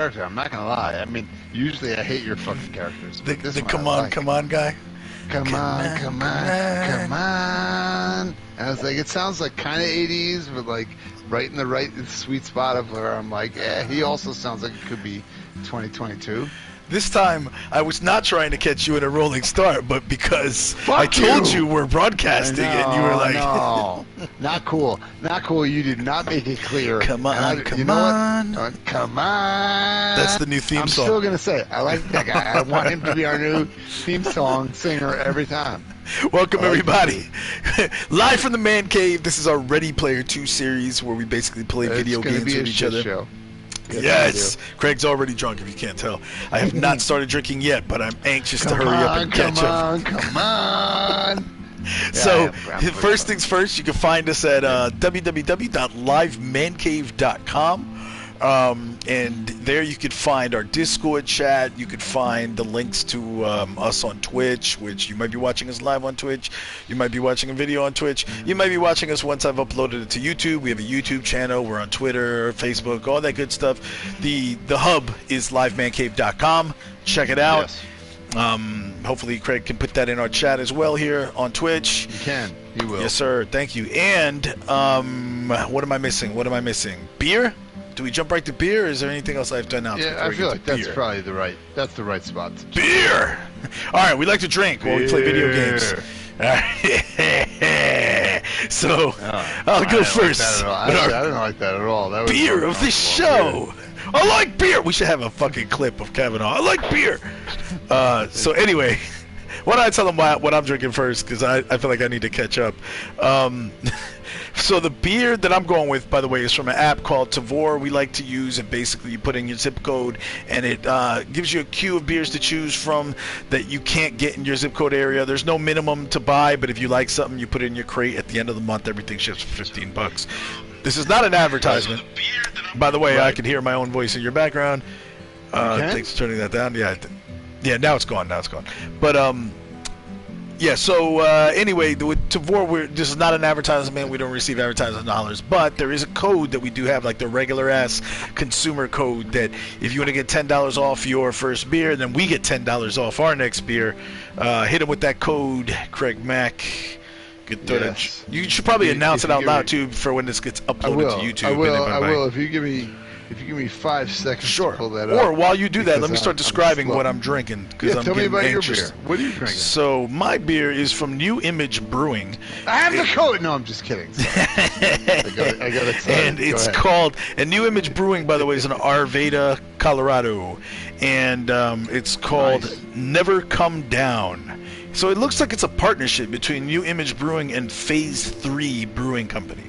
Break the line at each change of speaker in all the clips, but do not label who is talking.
character. I'm not gonna lie. I mean, usually I hate your fucking characters.
The,
But this
the
one
come
I
on,
like.
come on guy.
Come on, come on, come on. And I was like, it sounds like kind of 80s, but like right in the right sweet spot of where I'm like, he also sounds like it could be 2022.
This time, I was not trying to catch you in a rolling start, but because
Fuck
I told
you.
you we're broadcasting, and you were like,
no, not cool, not cool. You did not make it clear.
Come on, come
you know
on.
What? Come on.
That's the new theme
I'm
song.
still gonna say it. I like that guy. I want him to be our new theme song singer every time.
Welcome, everybody. Live from the Man Cave. This is our Ready Player 2 series where we basically play video games with each other.
Show.
Yes, Craig's already drunk if you can't tell. I have not started drinking yet, but I'm anxious to hurry up and catch up.
Come on.
So, first things first, you can find us at www.livemancave.com. And there you could find our Discord chat. You could find the links to us on Twitch, which you might be watching us live on Twitch. You might be watching a video on Twitch. You might be watching us once I've uploaded it to YouTube. We have a YouTube channel. We're on Twitter, Facebook, all that good stuff. The hub is livemancave.com. Check it out.
Yes.
Hopefully Craig can put that in our chat as well here on Twitch.
You can. He will.
Yes, sir. Thank you. And what am I missing? Beer? Do we jump right to beer, or is there anything else I have to announce?
Yeah, I feel like that's probably the right spot.
Beer! All right, we like to drink while we play video games. So, I'll go first.
I don't like that at all. That was
beer of the show! I like beer! We should have a fucking clip of Kavanaugh. I like beer! So anyway, why don't I tell them what I'm drinking first, because I feel like I need to catch up. So the beer that I'm going with, by the way, is from an app called Tavor. We like to use, and basically you put in your zip code, and it gives you a queue of beers to choose from that you can't get in your zip code area. There's no minimum to buy, but if you like something, you put it in your crate. At the end of the month, everything ships for $15. This is not an advertisement. By the way, I can hear my own voice in your background. Thanks for turning that down. Yeah, now it's gone. But yeah, so anyway, with Tavor, this is not an advertisement. We don't receive advertising dollars, but there is a code that we do have, like the regular-ass consumer code, that if you want to get $10 off your first beer, then we get $10 off our next beer. Hit him with that code, Craig Mack.
Yes.
You should probably announce it out loud, too, for when this gets uploaded to YouTube.
I will. If you give me 5 seconds to pull that up.
Or while you do that, let me start describing what I'm drinking, because I'm
tell me
getting
about
anxious.
your beer. What are you drinking?
So my beer is from New Image Brewing.
I have the code. No, I'm just kidding. I got excited.
And it's called, and New Image Brewing, by the way, is in Arvada, Colorado, and it's called Never Come Down. So it looks like it's a partnership between New Image Brewing and Phase 3 Brewing Company.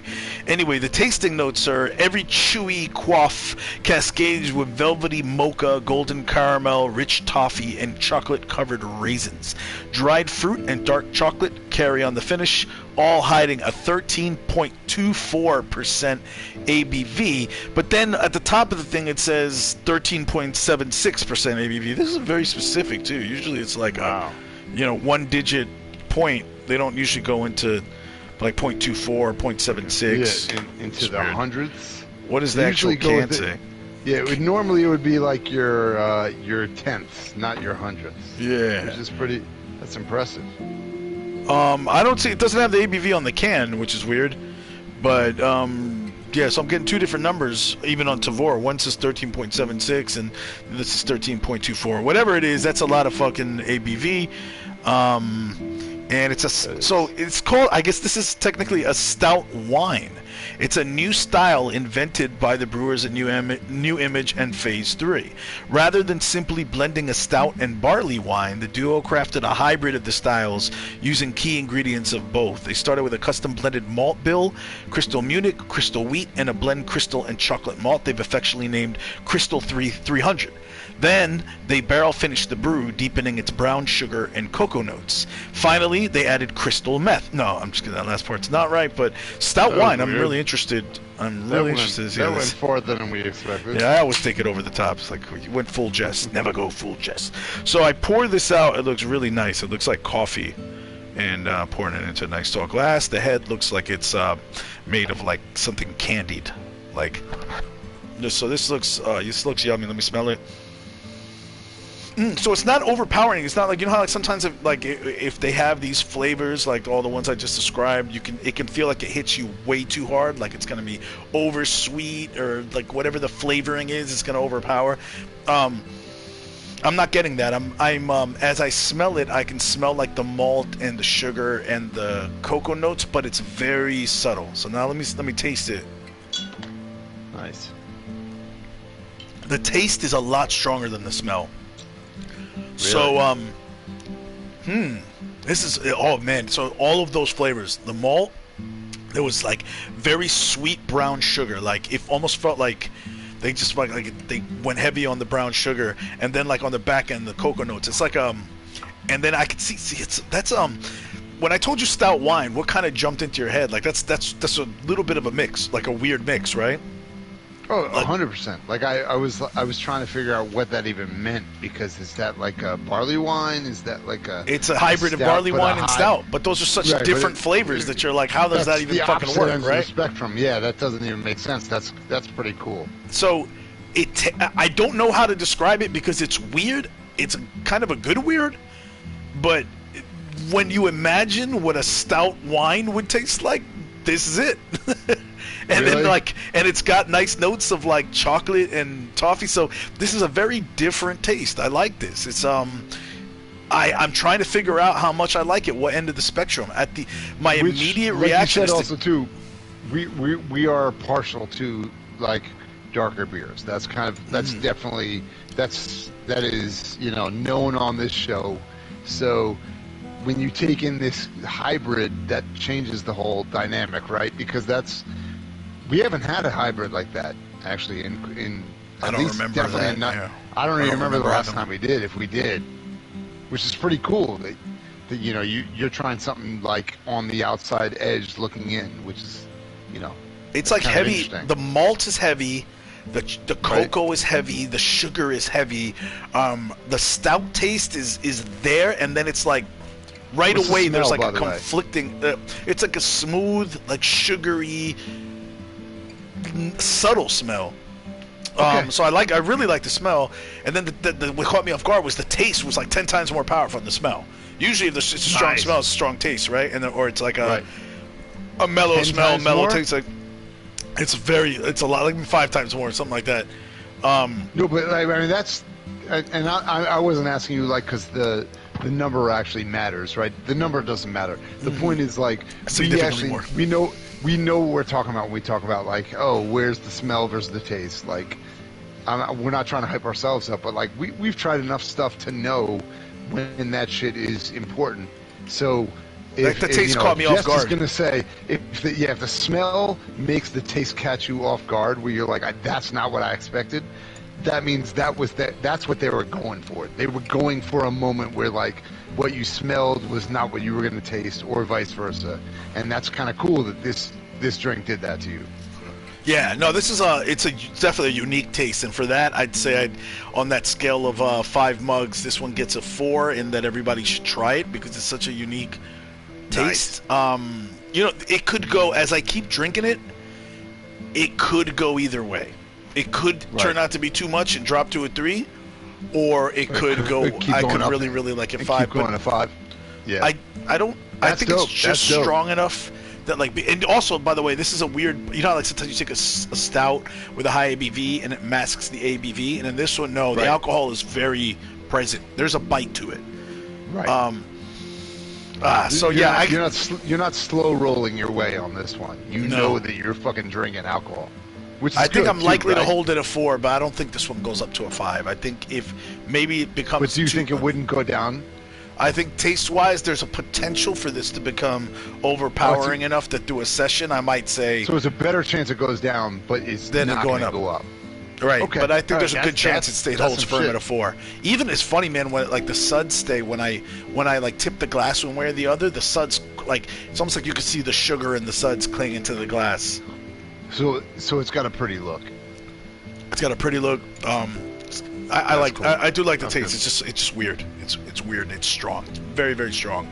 Anyway, the tasting notes are every chewy quaff cascades with velvety mocha, golden caramel, rich toffee, and chocolate-covered raisins. Dried fruit and dark chocolate carry on the finish, all hiding a 13.24% ABV. But then at the top of the thing it says 13.76% ABV. This is very specific, too. Usually it's like one-digit point. They don't usually go into like 0.24, 0.76.
Yeah, into the hundreds.
What does the actual can say?
Yeah, normally it would be like your tenths, not your hundredths.
Yeah.
Which is that's impressive.
I don't see, it doesn't have the ABV on the can, which is weird. But, yeah, so I'm getting two different numbers, even on Tavor. One says 13.76, and this is 13.24. Whatever it is, that's a lot of fucking ABV. And it's called, I guess this is technically a stout wine. It's a new style invented by the brewers at New Image and Phase 3. Rather than simply blending a stout and barley wine, the duo crafted a hybrid of the styles using key ingredients of both. They started with a custom blended malt bill, Crystal Munich, Crystal Wheat, and a blend crystal and chocolate malt they've affectionately named Crystal 300. Then, they barrel finished the brew, deepening its brown sugar and cocoa notes. Finally, they added crystal meth. No, I'm just kidding. That last part's not right, but stout wine, I'm really interested. interested to see
that
this.
went farther than we expected.
Yeah, I always take it over the top. It's like, you went full jest. Never go full jest. So I pour this out. It looks really nice. It looks like coffee. And pouring it into a nice tall glass. The head looks like it's made of like something candied. Like So this looks yummy. Let me smell it. So it's not overpowering. It's not like, you know how like sometimes if they have these flavors like all the ones I just described, it can feel like it hits you way too hard, like it's gonna be over sweet or like whatever the flavoring is, it's gonna overpower. I'm not getting that. I'm as I smell it, I can smell like the malt and the sugar and the cocoa notes, but it's very subtle. So now let me taste it.
Nice.
The taste is a lot stronger than the smell.
Really?
So this is, oh man, so all of those flavors, the malt, there was like very sweet brown sugar, like it almost felt like they just like they went heavy on the brown sugar, and then like on the back end the cocoa notes. It's like and then I could see that's when I told you stout wine, what kind of jumped into your head? Like that's a little bit of a mix, like a weird mix, right?
Oh, 100%. Like I was trying to figure out what that even meant, because is that like a barley wine? Is that like a?
It's a hybrid of barley wine and stout, but those are such different flavors that you're like, how does that even fucking work, right?
The spectrum, yeah, that doesn't even make sense. That's pretty cool.
So I don't know how to describe it because it's weird. It's kind of a good weird, but when you imagine what a stout wine would taste like, this is it. And
really?
then and it's got nice notes of like chocolate and toffee. So this is a very different taste. I like this. It's I'm trying to figure out how much I like it. What end of the spectrum? My immediate reaction is
also too, we are partial to like darker beers. That's definitely that is known on this show. So when you take in this hybrid, that changes the whole dynamic, right? Because we haven't had a hybrid like that actually in
I don't remember that.
I don't even remember the last time we did, if we did, which is pretty cool that you're trying something like on the outside edge looking in, which is
it's like heavy. The malt is heavy, the cocoa is heavy, the sugar is heavy, the stout taste is there, and then it's like right away there's like a conflicting it's like a smooth, like sugary, subtle smell.
Okay.
So I really like the smell, and then what caught me off guard was the taste was like 10 times more powerful than the smell. Usually if it's a strong smell, it's a strong taste, right? Or it's like a mellow smell, mellow taste. Like it's a lot, like 5 times more, something like that.
No, but I mean that's, and I wasn't asking you like because the number actually matters, right? The number doesn't matter. The point is like we know what we're talking about when we talk about like, oh, where's the smell versus the taste? Like, we're not trying to hype ourselves up, but like we've tried enough stuff to know when that shit is important. So
the taste caught me off guard.
Jess is gonna say if the smell makes the taste catch you off guard, where you're like, that's not what I expected. That means that's what they were going for. They were going for a moment where like what you smelled was not what you were going to taste, or vice versa. And that's kind of cool that this drink did that to you.
Yeah, no, this is it's definitely a unique taste, and for that, I'd say on that scale of 5 mugs, this one gets a 4, in that everybody should try it because it's such a unique taste. Nice. It could go, as I keep drinking it, it could go either way. It could turn out to be too much and drop to a 3, or it could go. I could really, really like a 5.
Keep going to 5. Yeah.
I don't. I think it's just strong enough that like. And also, by the way, this is a weird. Like sometimes you take a stout with a high ABV and it masks the ABV, and in this one, no, the alcohol is very present. There's a bite to it.
Right.
So yeah,
you're not slow rolling your way on this one. You know that you're fucking drinking alcohol. Which I
think I'm likely to hold it a 4, but I don't think this one goes up to a 5. I think if maybe it becomes.
But do you think it wouldn't go down?
I think taste-wise, there's a potential for this to become overpowering enough that through a session, I might say.
So it's a better chance it goes down, but it's not going to go up.
Right, okay. But I think there's a good chance it holds firm at a 4. Even it's funny, man. When like the suds stay when I like tip the glass one way or the other, the suds like it's almost like you can see the sugar in the suds clinging to the glass.
So it's got a pretty look.
It's got a pretty look. I do like the taste. It's just weird. It's weird and it's strong. It's very, very strong.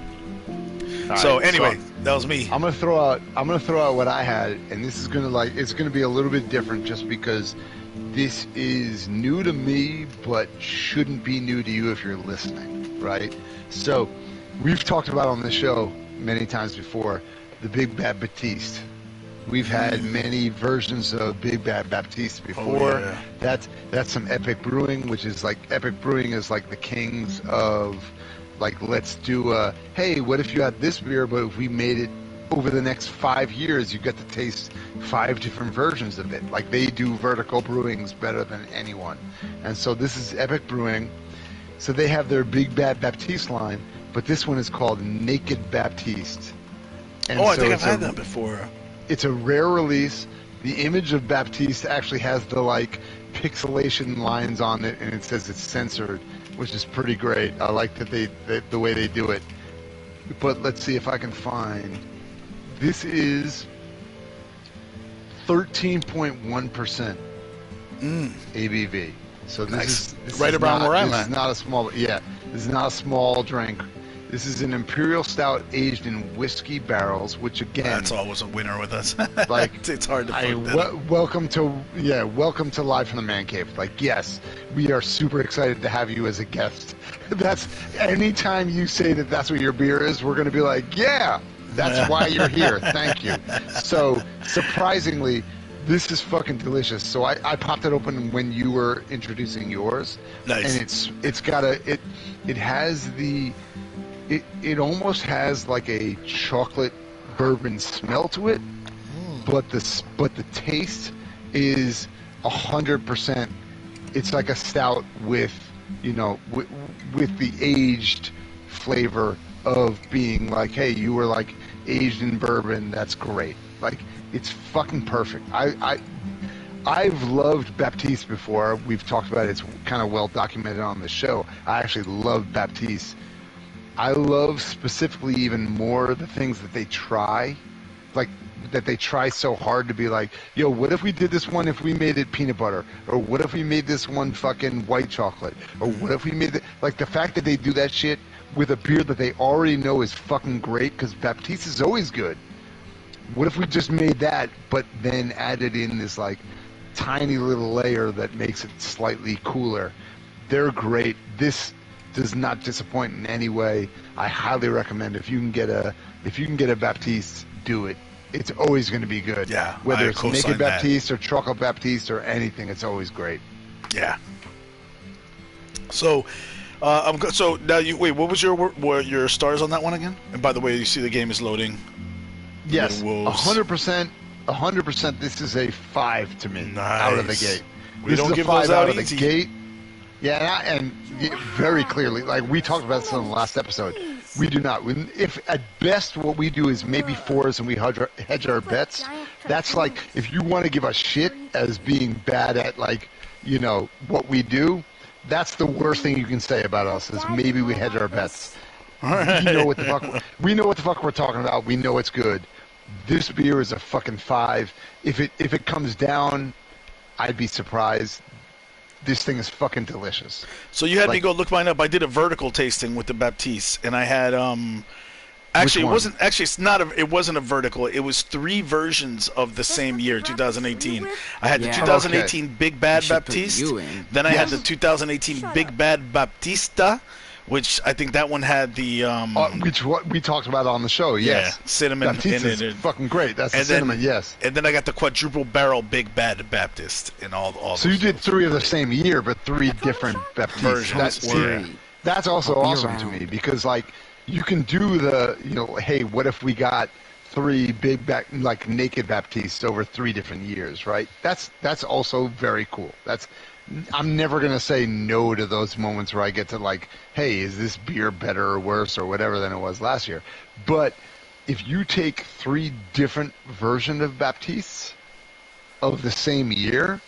So anyway, that was me.
I'm gonna throw out what I had, and this is it's gonna be a little bit different just because this is new to me, but shouldn't be new to you if you're listening, right? So, we've talked about on the show many times before the Big Bad Batiste. We've had many versions of Big Bad Baptiste before.
Oh, yeah.
That's some Epic Brewing, which is like Epic Brewing is like the kings of like, let's do hey, what if you had this beer, but if we made it over the next 5 years, you get to taste 5 different versions of it. Like, they do vertical brewings better than anyone. And so this is Epic Brewing. So they have their Big Bad Baptiste line, but this one is called Naked Baptiste. And
I think I've had that before.
It's a rare release. The image of Baptiste actually has the like pixelation lines on it, and it says it's censored, which is pretty great. I like that the way they do it. But let's see if I can find. This is 13.1% ABV. So this is
right around where I'm at.
This is not a small. Yeah, this is not a small drink. This is an imperial stout aged in whiskey barrels, which again,
that's always a winner with us.
Like,
it's hard to.
Welcome to Live from the Man Cave. Like, yes, we are super excited to have you as a guest. That's anytime you say that that's what your beer is, we're going to be like, yeah, that's why you're here. Thank you. So surprisingly, this is fucking delicious. So I popped it open when you were introducing yours,
nice.
And it's got it has the. It almost has like a chocolate bourbon smell to it, but the taste is 100%. It's like a stout with with the aged flavor of being like, hey, you were like aged in bourbon. That's great. Like, it's fucking perfect. I've loved Baptiste before. We've talked about it. It's kind of well documented on the show. I actually love Baptiste. I love specifically even more the things that they try, like that they try so hard to be like, yo, what if we did this one if we made it peanut butter? Or what if we made this one fucking white chocolate? Or what if we made it, like the fact that they do that shit with a beer that they already know is fucking great, because Baptiste is always good. What if we just made that, but then added in this like tiny little layer that makes it slightly cooler? They're great. This does not disappoint in any way. I highly recommend if you can get a Baptiste, do it. It's always going to be good.
Yeah,
whether it's Naked Baptiste or Chocolate Baptiste or anything, it's always great.
Yeah. So, so now wait. What was your stars on that one again? And by the way, you see the game is loading.
Yes, 100%. 100%. This is a 5 to me.
Nice.
Out of the gate.
We don't give those out
of
easy.
The gate. Yeah, and very clearly, like we talked about this in the last episode, we do not. If at best what we do is maybe 4s and we hedge our bets, that's like, if you want to give us shit as being bad at like, what we do, that's the worst thing you can say about us is maybe we hedge our bets.
Right.
We know what the fuck we're talking about. We know it's good. This beer is a fucking 5. If it comes down, I'd be surprised. This thing is fucking delicious.
So you had me go look mine up. I did a vertical tasting with the Baptiste, and I had actually it wasn't a vertical. It was 3 versions of the same year, 2018. I had the 2018 Big Bad Baptiste. Then I had the 2018 Big Bad Baptista, which I think that one had the
which what we talked about on the show. Yes,
yeah, cinnamon
Baptiste
in it.
Is fucking great. That's the cinnamon. Yes.
And then I got the quadruple barrel Big Bad Baptiste and all.
So you did 3 of the same year, but 3 different Baptistes. That's also awesome to me, because like you can do the hey, what if we got 3 like Naked Baptistes over 3 different years, right? That's also very cool. I'm never going to say no to those moments where I get to like, hey, is this beer better or worse or whatever than it was last year? But if you take 3 different versions of Baptistes of the same year,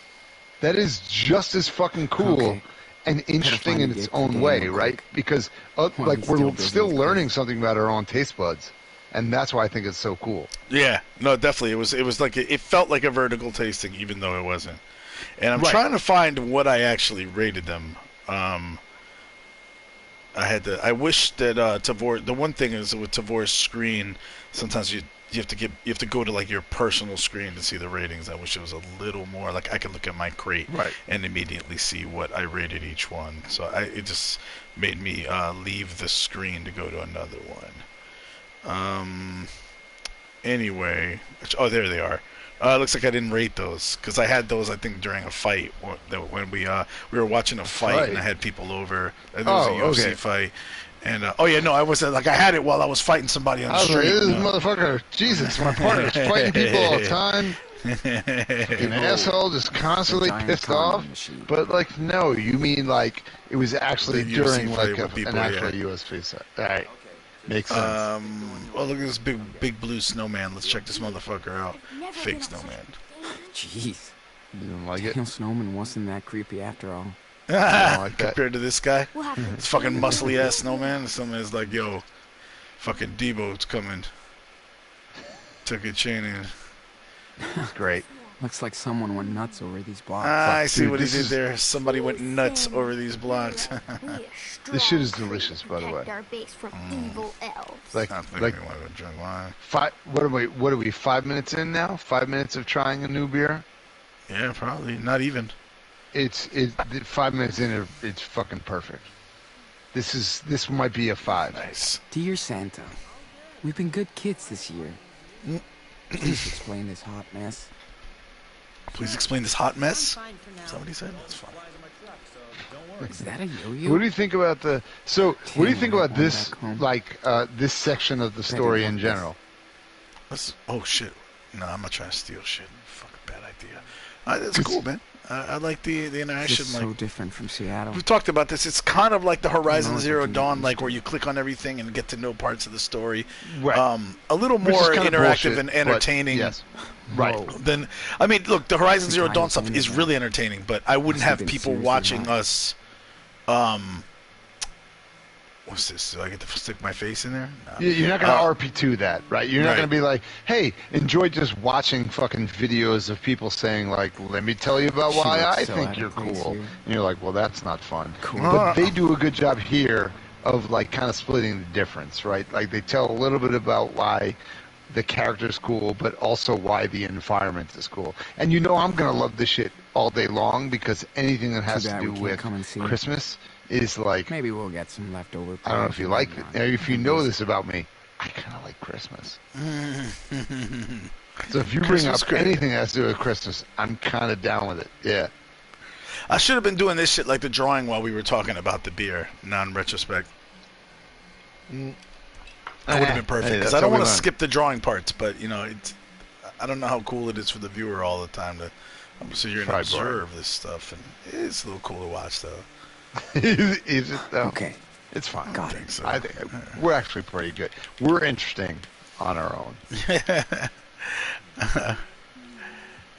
that is just as fucking cool and interesting in its own way, right? Because like we're still learning something about our own taste buds. And that's why I think it's so cool.
Yeah, no, definitely. It was like it felt like a vertical tasting, even though it wasn't. And I'm trying to find what I actually rated them. I wish that Tavor. The one thing is with Tavor's screen, sometimes you have to go to like your personal screen to see the ratings. I wish it was a little more like I could look at my crate and immediately see what I rated each one. So it just made me leave the screen to go to another one. Anyway, oh, there they are. Looks like I didn't rate those because I had those I think during a fight when we were watching a fight and I had people over. There was a UFC fight. And oh yeah, no, I was like I had it while I was fighting somebody on the street.
Like, this motherfucker, Jesus, my partner's fighting people all the time. An asshole, just constantly pissed off. But like, no, you mean like it was actually during like an actual UFC set. All right, makes sense.
Oh, look at this big blue snowman. Let's check this motherfucker out. Fake snowman.
Jeez,
you didn't like it?
Snowman wasn't that creepy after all.
Like
compared to this guy, this fucking muscly ass snowman. Snowman's like, yo, fucking Debo's coming. Took a chain in.
It's great.
Looks like someone went nuts over these blocks.
I see what he did there. Somebody went nuts over these blocks.
This shit is delicious, by the way. Like,
drink wine.
What are we? 5 minutes in now? 5 minutes of trying a new beer?
Yeah, probably not even.
It's 5 minutes in. It's fucking perfect. This might be a 5.
Nice.
Dear Santa, we've been good kids this year. Please explain this hot mess.
Please explain this hot mess. Is that what he said? That's fine.
Is that a yo-yo?
What do you think about the? So, what do you think about this? Like this section of the story in general?
Oh shit! No, I'm not trying to steal shit. Fucking bad idea. That's cool, man. I like the interaction.
It's so different from Seattle.
We've talked about this. It's kind of like the Horizon Zero Dawn, like where you click on everything and get to know parts of the story.
Right.
A little more interactive and entertaining.
Yes. Right.
Then, I mean, look, the Horizon Zero Dawn stuff is really entertaining, but I wouldn't have people watching us. What's this? Do I get to stick my face in there? No.
You're not going to RP2 that, right? You're not going to be like, hey, enjoy just watching fucking videos of people saying, like, let me tell you about why I think you're cool. And you're like, well, that's not fun. Cool. But they do a good job here of, like, kind of splitting the difference, right? Like, they tell a little bit about why the character's cool, but also why the environment is cool. And you know I'm going to love this shit all day long because anything that has to do with Christmas is like...
Maybe we'll get some leftover...
I don't know if you like it. If you know this about me, I kind of like Christmas. So if you bring up anything that has to do with Christmas, I'm kind of down with it. Yeah.
I should have been doing this shit like the drawing while we were talking about the beer, non-retrospect. That would have been perfect because I don't want to skip the drawing parts, but you know, I don't know how cool it is for the viewer all the time to sit here and observe this stuff, and it's a little cool to watch though.
Is it though?
Okay,
it's fine.
Got it.
So. I think we're actually pretty good. We're interesting on our own.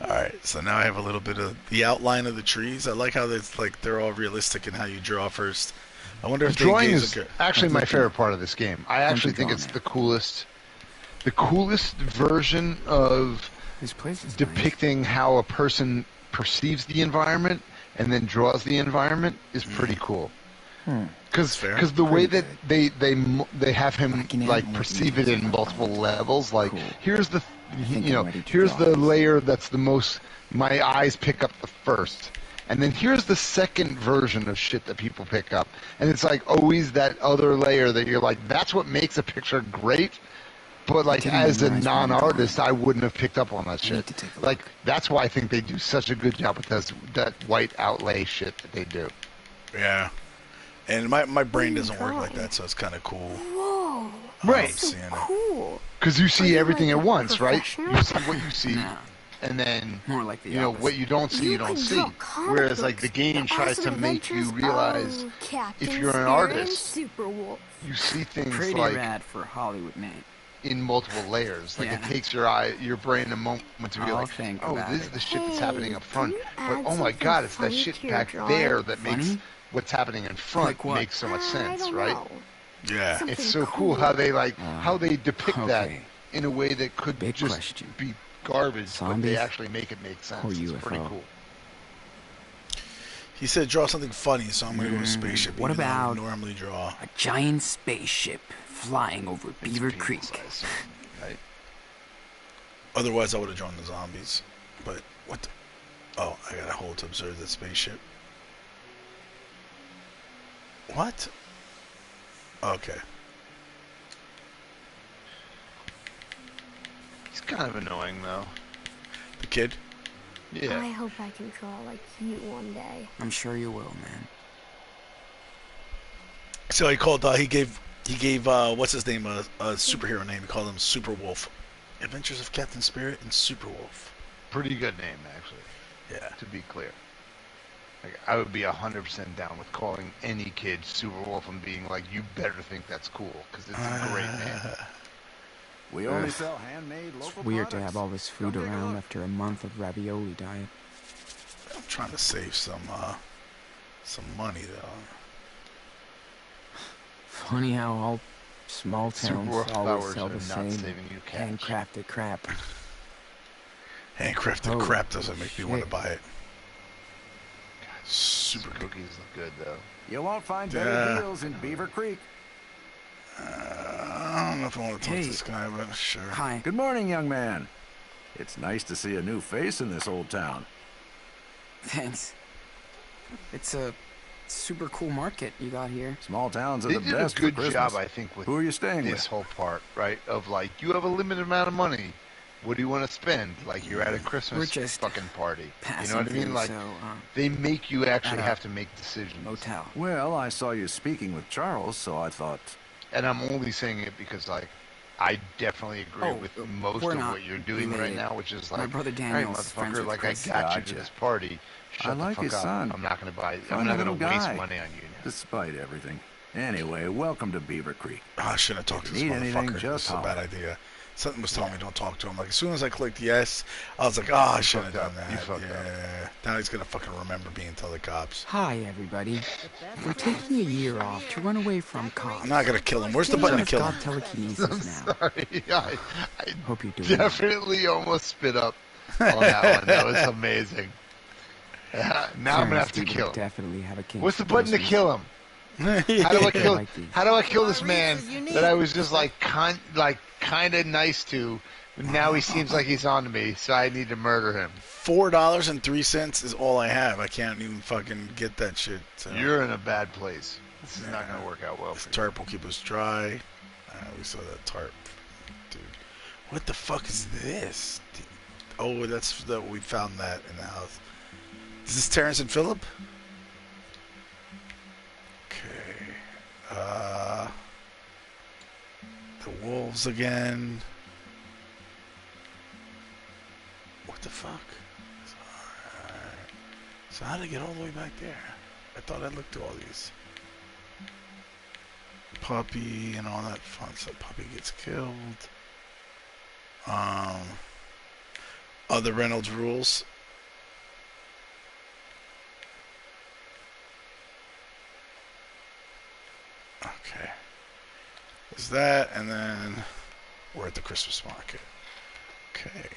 All right, so now I have a little bit of the outline of the trees. I like how it's like they're all realistic in how you draw first. I wonder if
the drawing is actually my favorite part of this game. I actually think it's the coolest version of depicting how a person perceives the environment and then draws the environment is pretty cool. Because the way that they have him like perceive it in multiple levels, like here's the here's the layer that's the most my eyes pick up the first. And then here's the second version of shit that people pick up. And it's like always that other layer that you're like, that's what makes a picture great. But like as a non-artist, I wouldn't have picked up on that shit. Like that's why I think they do such a good job with that white outlay shit that they do.
Yeah. And my brain doesn't work like that, so it's kind of cool.
Whoa.
Right.
So cool.
Because you see everything at once, right? You see what you see. And then,
more like the
what you don't see, you don't see. Whereas, like, the game tries to make you realize if you're an artist, you see things
pretty
like
rad for Hollywood, man.
In multiple layers. Like, it takes your brain a moment to be like, oh, this is the shit that's happening up front. But, oh my god, it's that shit back there that makes what's happening in front make so much sense, right?
Yeah.
It's so cool how they, how they depict that in a way that could just be garbage, but they actually make it make sense. It's pretty cool.
He said draw something funny, so I'm going to go to spaceship.
What about
normally draw
a giant spaceship flying over Beaver Creek?
Right?
Otherwise, I would have drawn the zombies. But what the... Oh, I gotta hold to observe that spaceship. What? Okay.
He's kind of annoying, though.
The kid?
Yeah.
I hope I can draw like you one day.
I'm sure you will, man.
So he called, he gave, what's his name, a superhero name. He called him Super Wolf. Adventures of Captain Spirit and Super Wolf.
Pretty good name, actually.
Yeah.
To be clear. Like, I would be 100% down with calling any kid Super Wolf and being like, you better think that's cool, because it's a great name.
We only sell handmade local
It's weird to
products.
have all this food
Come take a
around
look.
after a month of ravioli diet.
I'm trying to save some money, though.
Funny how all small
Super
towns
Wolf
always
flowers
sell
are
the
not
same
saving you cash.
handcrafted crap.
Handcrafted
Oh,
crap doesn't make me want to
shit.
buy it. Super good.
Cookies look good, though.
You won't find better
Yeah.
deals in Beaver Creek.
I don't know if I want to talk
Hey.
to this guy, but sure.
Hi.
Good morning, young man. It's nice to see a new face in this old town.
Thanks. It's a super cool market you got here.
Small towns are
They
the
did a
best for
good
Christmas.
job, I think, with
Who are you staying
this
with?
whole part, right? Of like, you have a limited amount of money. What do you want to spend? Like, you're at a
We're
Christmas
just
fucking party. You
Passing
know what I mean?
through,
Like,
so,
they make you actually
at a
have to make decisions.
motel.
Well, I saw you speaking with Charles, so I thought...
And I'm only saying it because, like, I definitely agree
Oh,
with most
we're
of
not
what you're doing right
related.
now, which is like,
My brother
all right,
Daniel's friends
motherfucker,
with
like,
Chris.
I got you
Gotcha.
to this party. Shut
I
the
like
fuck
his
up.
son.
I'm not going to buy. I'm
Fun
not going
little
to waste
guy.
money on you now.
Despite everything. Anyway, welcome to Beaver Creek.
Oh, I shouldn't have talked to this
Need anything,
motherfucker.
just
That's a bad
holler.
idea. Something was telling me don't talk to him. Like, as soon as I clicked yes, I was like, oh, I shouldn't have
fucked
done
up. You
that.
fucked up.
Yeah. Now he's going to fucking remember me and tell the cops.
Hi, everybody. We're taking a year off to run away from cops.
I'm not going to kill him. Where's the button to
Just
kill
got
him?
telekinesis now.
Sorry, I
Hope you're doing well.
definitely almost spit up on that one. That was amazing. Now I'm going to have to
Steve
kill him.
definitely have a kink
What's the
for
button to
groceries.
kill him? How do I kill?
like these.
How do I kill this man that I was just like kind of nice to? But now he seems like he's on to me, so I need to murder him.
$4.03 is all I have. I can't even fucking get that shit. So.
You're in a bad place. This is not going to work out well
This
for you.
tarp will keep us dry. We saw that tarp. Dude, what the fuck is this? Oh, that's that we found that in the house. Is this Terrence and Phillip? Okay. The wolves again. What the fuck? Alright. So how did I get all the way back there? I thought I looked through all these. Puppy and all that fun stuff. Puppy gets killed. Other Reynolds rules. Okay. There's that, and then we're at the Christmas market. Okay.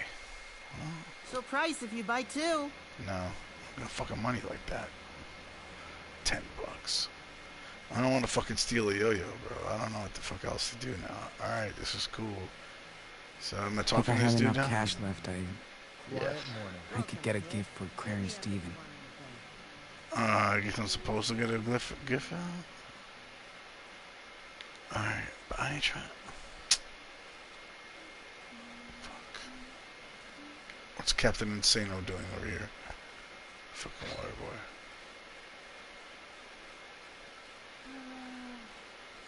So price if you buy two.
No, I'm gonna fucking money like that. $10. I don't want to fucking steal a yo-yo, bro. I don't know what the fuck else to do now. All right, this is cool. So I'm gonna talk
If I
to
had
this dude
enough
now.
cash left, I could get a gift for Claire and Steven.
I guess I'm supposed to get a gift out. All right, but I ain't trying. Fuck. What's Captain Insano doing over here? Fucking water boy.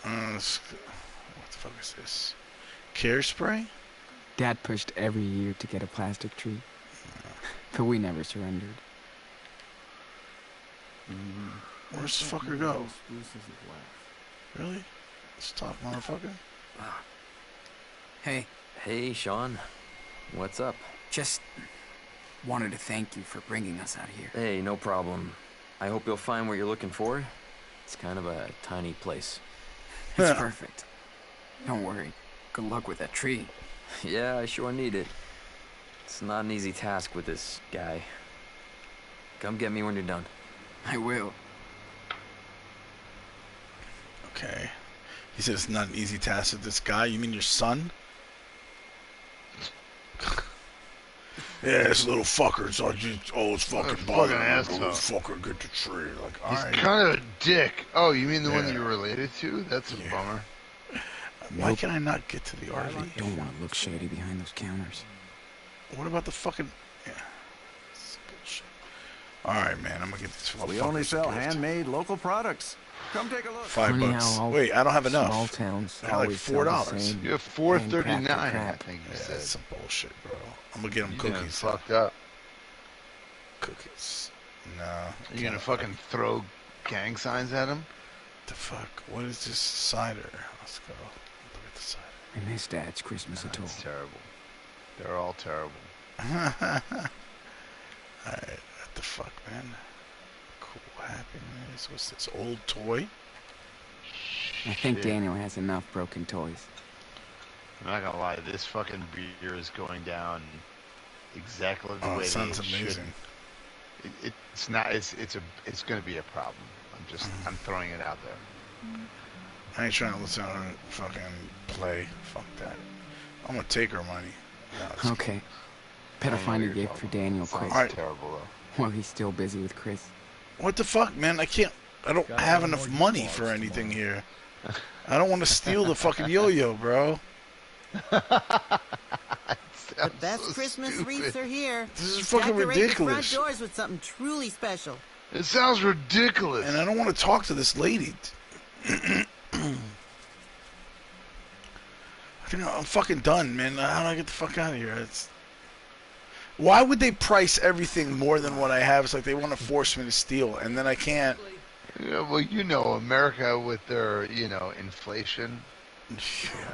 What the fuck is this? Care spray?
Dad pushed every year to get a plastic tree, but we never surrendered.
Where's this fucker go? Really? Let's talk, motherfucker.
Hey,
Hey, Sean. What's up?
just wanted to thank you for bringing us out here.
Hey, no problem. I hope you'll find what you're looking for. It's kind of a tiny place.
It's perfect. Don't worry. Good luck with that tree.
Yeah, I sure need it. It's not an easy task with this guy. Come get me when you're done.
I will.
Okay. He says it's not an easy task with this guy. You mean your son? Yeah, this little fucker. So it's fucking bothering me.
asshole.
Little fucker, get the tree. Like, all
He's
right.
kind of a dick. Oh, you mean the one that
Yeah.
you're related to? That's a bummer.
Why can I not get to the
I
RV?
don't want to look shady behind those counters.
What about the fucking... Yeah. That's bullshit. All right, man. I'm going to get this
We only sell handmade local products. Come take a look.
Funny
$5.
how all
Wait, I don't have enough.
Small towns
I got like
always sell the
$4.
same
You have $4.39,
handcrafted
I
crap.
think you
Yeah,
said.
that's some bullshit, bro. I'm going to get them
You're getting
cookies.
fucked up.
Cookies. No.
You're gonna fucking throw gang signs at him?
The fuck? What is this cider? Let's go. Look at the cider.
I miss Dad's Christmas at all.
It's terrible. They're all terrible.
Alright, what the fuck, man? Cool happiness. What's this? Old toy?
I think
Shit.
Daniel has enough broken toys.
I'm not gonna lie, this fucking beer is going down exactly the
Oh,
way
it sounds
it should.
amazing.
It's not. It's gonna be a problem. I'm throwing it out there.
I ain't trying to listen to her fucking play. Fuck that. I'm gonna take her money. No, it's-
Okay. Better
I don't know
find a
what you're
gift for
talking
Daniel
Sounds
quick.
Alright.
terrible though.
While he's still busy with Chris.
What the fuck, man? I don't have enough money for anything here. I don't want to steal the fucking yo-yo, bro.
The best Christmas wreaths are here.
This is fucking
Decorate
ridiculous.
the front doors with something truly special.
It sounds ridiculous.
And I don't want to talk to this lady. I'm fucking done, man. How do I get the fuck out of here? Why would they price everything more than what I have? It's like they want to force me to steal, and then I can't.
Yeah, well, America with their, inflation.
Yeah,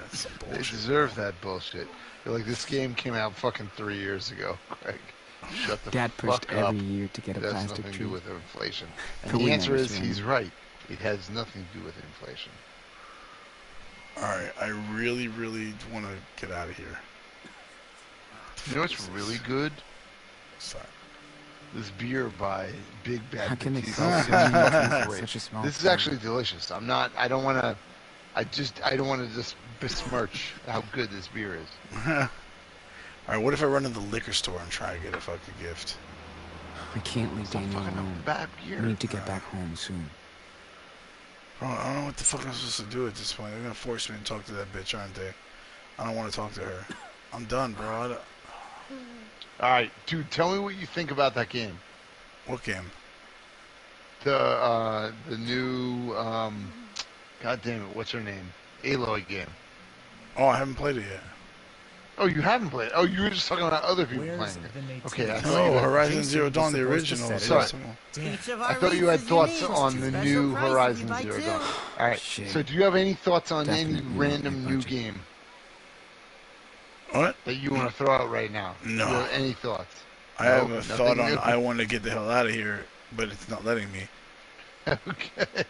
that's some
They
bullshit.
deserve that bullshit. They're like, this game came out fucking 3 years ago, Craig. Shut the
Dad pushed
fuck up.
every year to get a
It has
plastic
nothing to
tree.
do with inflation.
But
And the
we
answer
never
is
surrender.
he's right. It has nothing to do with inflation.
Alright, I really, really want to get out of here.
You know what's really good?
Sorry.
This beer by Big Bad
How can they
Petite.
sell
This
so many
is
things
fucking
in
great.
such a small
This is
town?
actually delicious. I don't want to just besmirch how good this beer is.
Alright, what if I run to the liquor store and try to get a fucking gift?
I can't leave
It's not
Daniel
fucking
alone.
bad
I
beer.
need to get back home soon.
Bro, I don't know what the fuck I'm supposed to do at this point. They're gonna force me to talk to that bitch, aren't they? I don't want to talk to her. I'm done, bro.
All right, dude, tell me what you think about that game.
What game?
The new God damn it, what's her name? Aloy game.
Oh, I haven't played it yet.
Oh, you haven't played it. Oh, you were just talking about other people playing it. Okay, I thought you
Oh,
had,
Horizon
Jason
Zero
was
Dawn, the
supposed to
original.
set it
Sorry.
up.
Each of
I
our
thought you had
wreaths is
thoughts
unique.
on the
Special
new
price if
Horizon
you buy
Zero
two.
Dawn. All right.
Shit.
So, do you have any thoughts on any
Definitely not
random
my
new
budget.
game
What?
that you want to throw out right now?
No.
Do you have any thoughts?
I have
Nope,
a thought
nothing
on.
new.
I want to get the hell out of here, but it's not letting me.
Okay.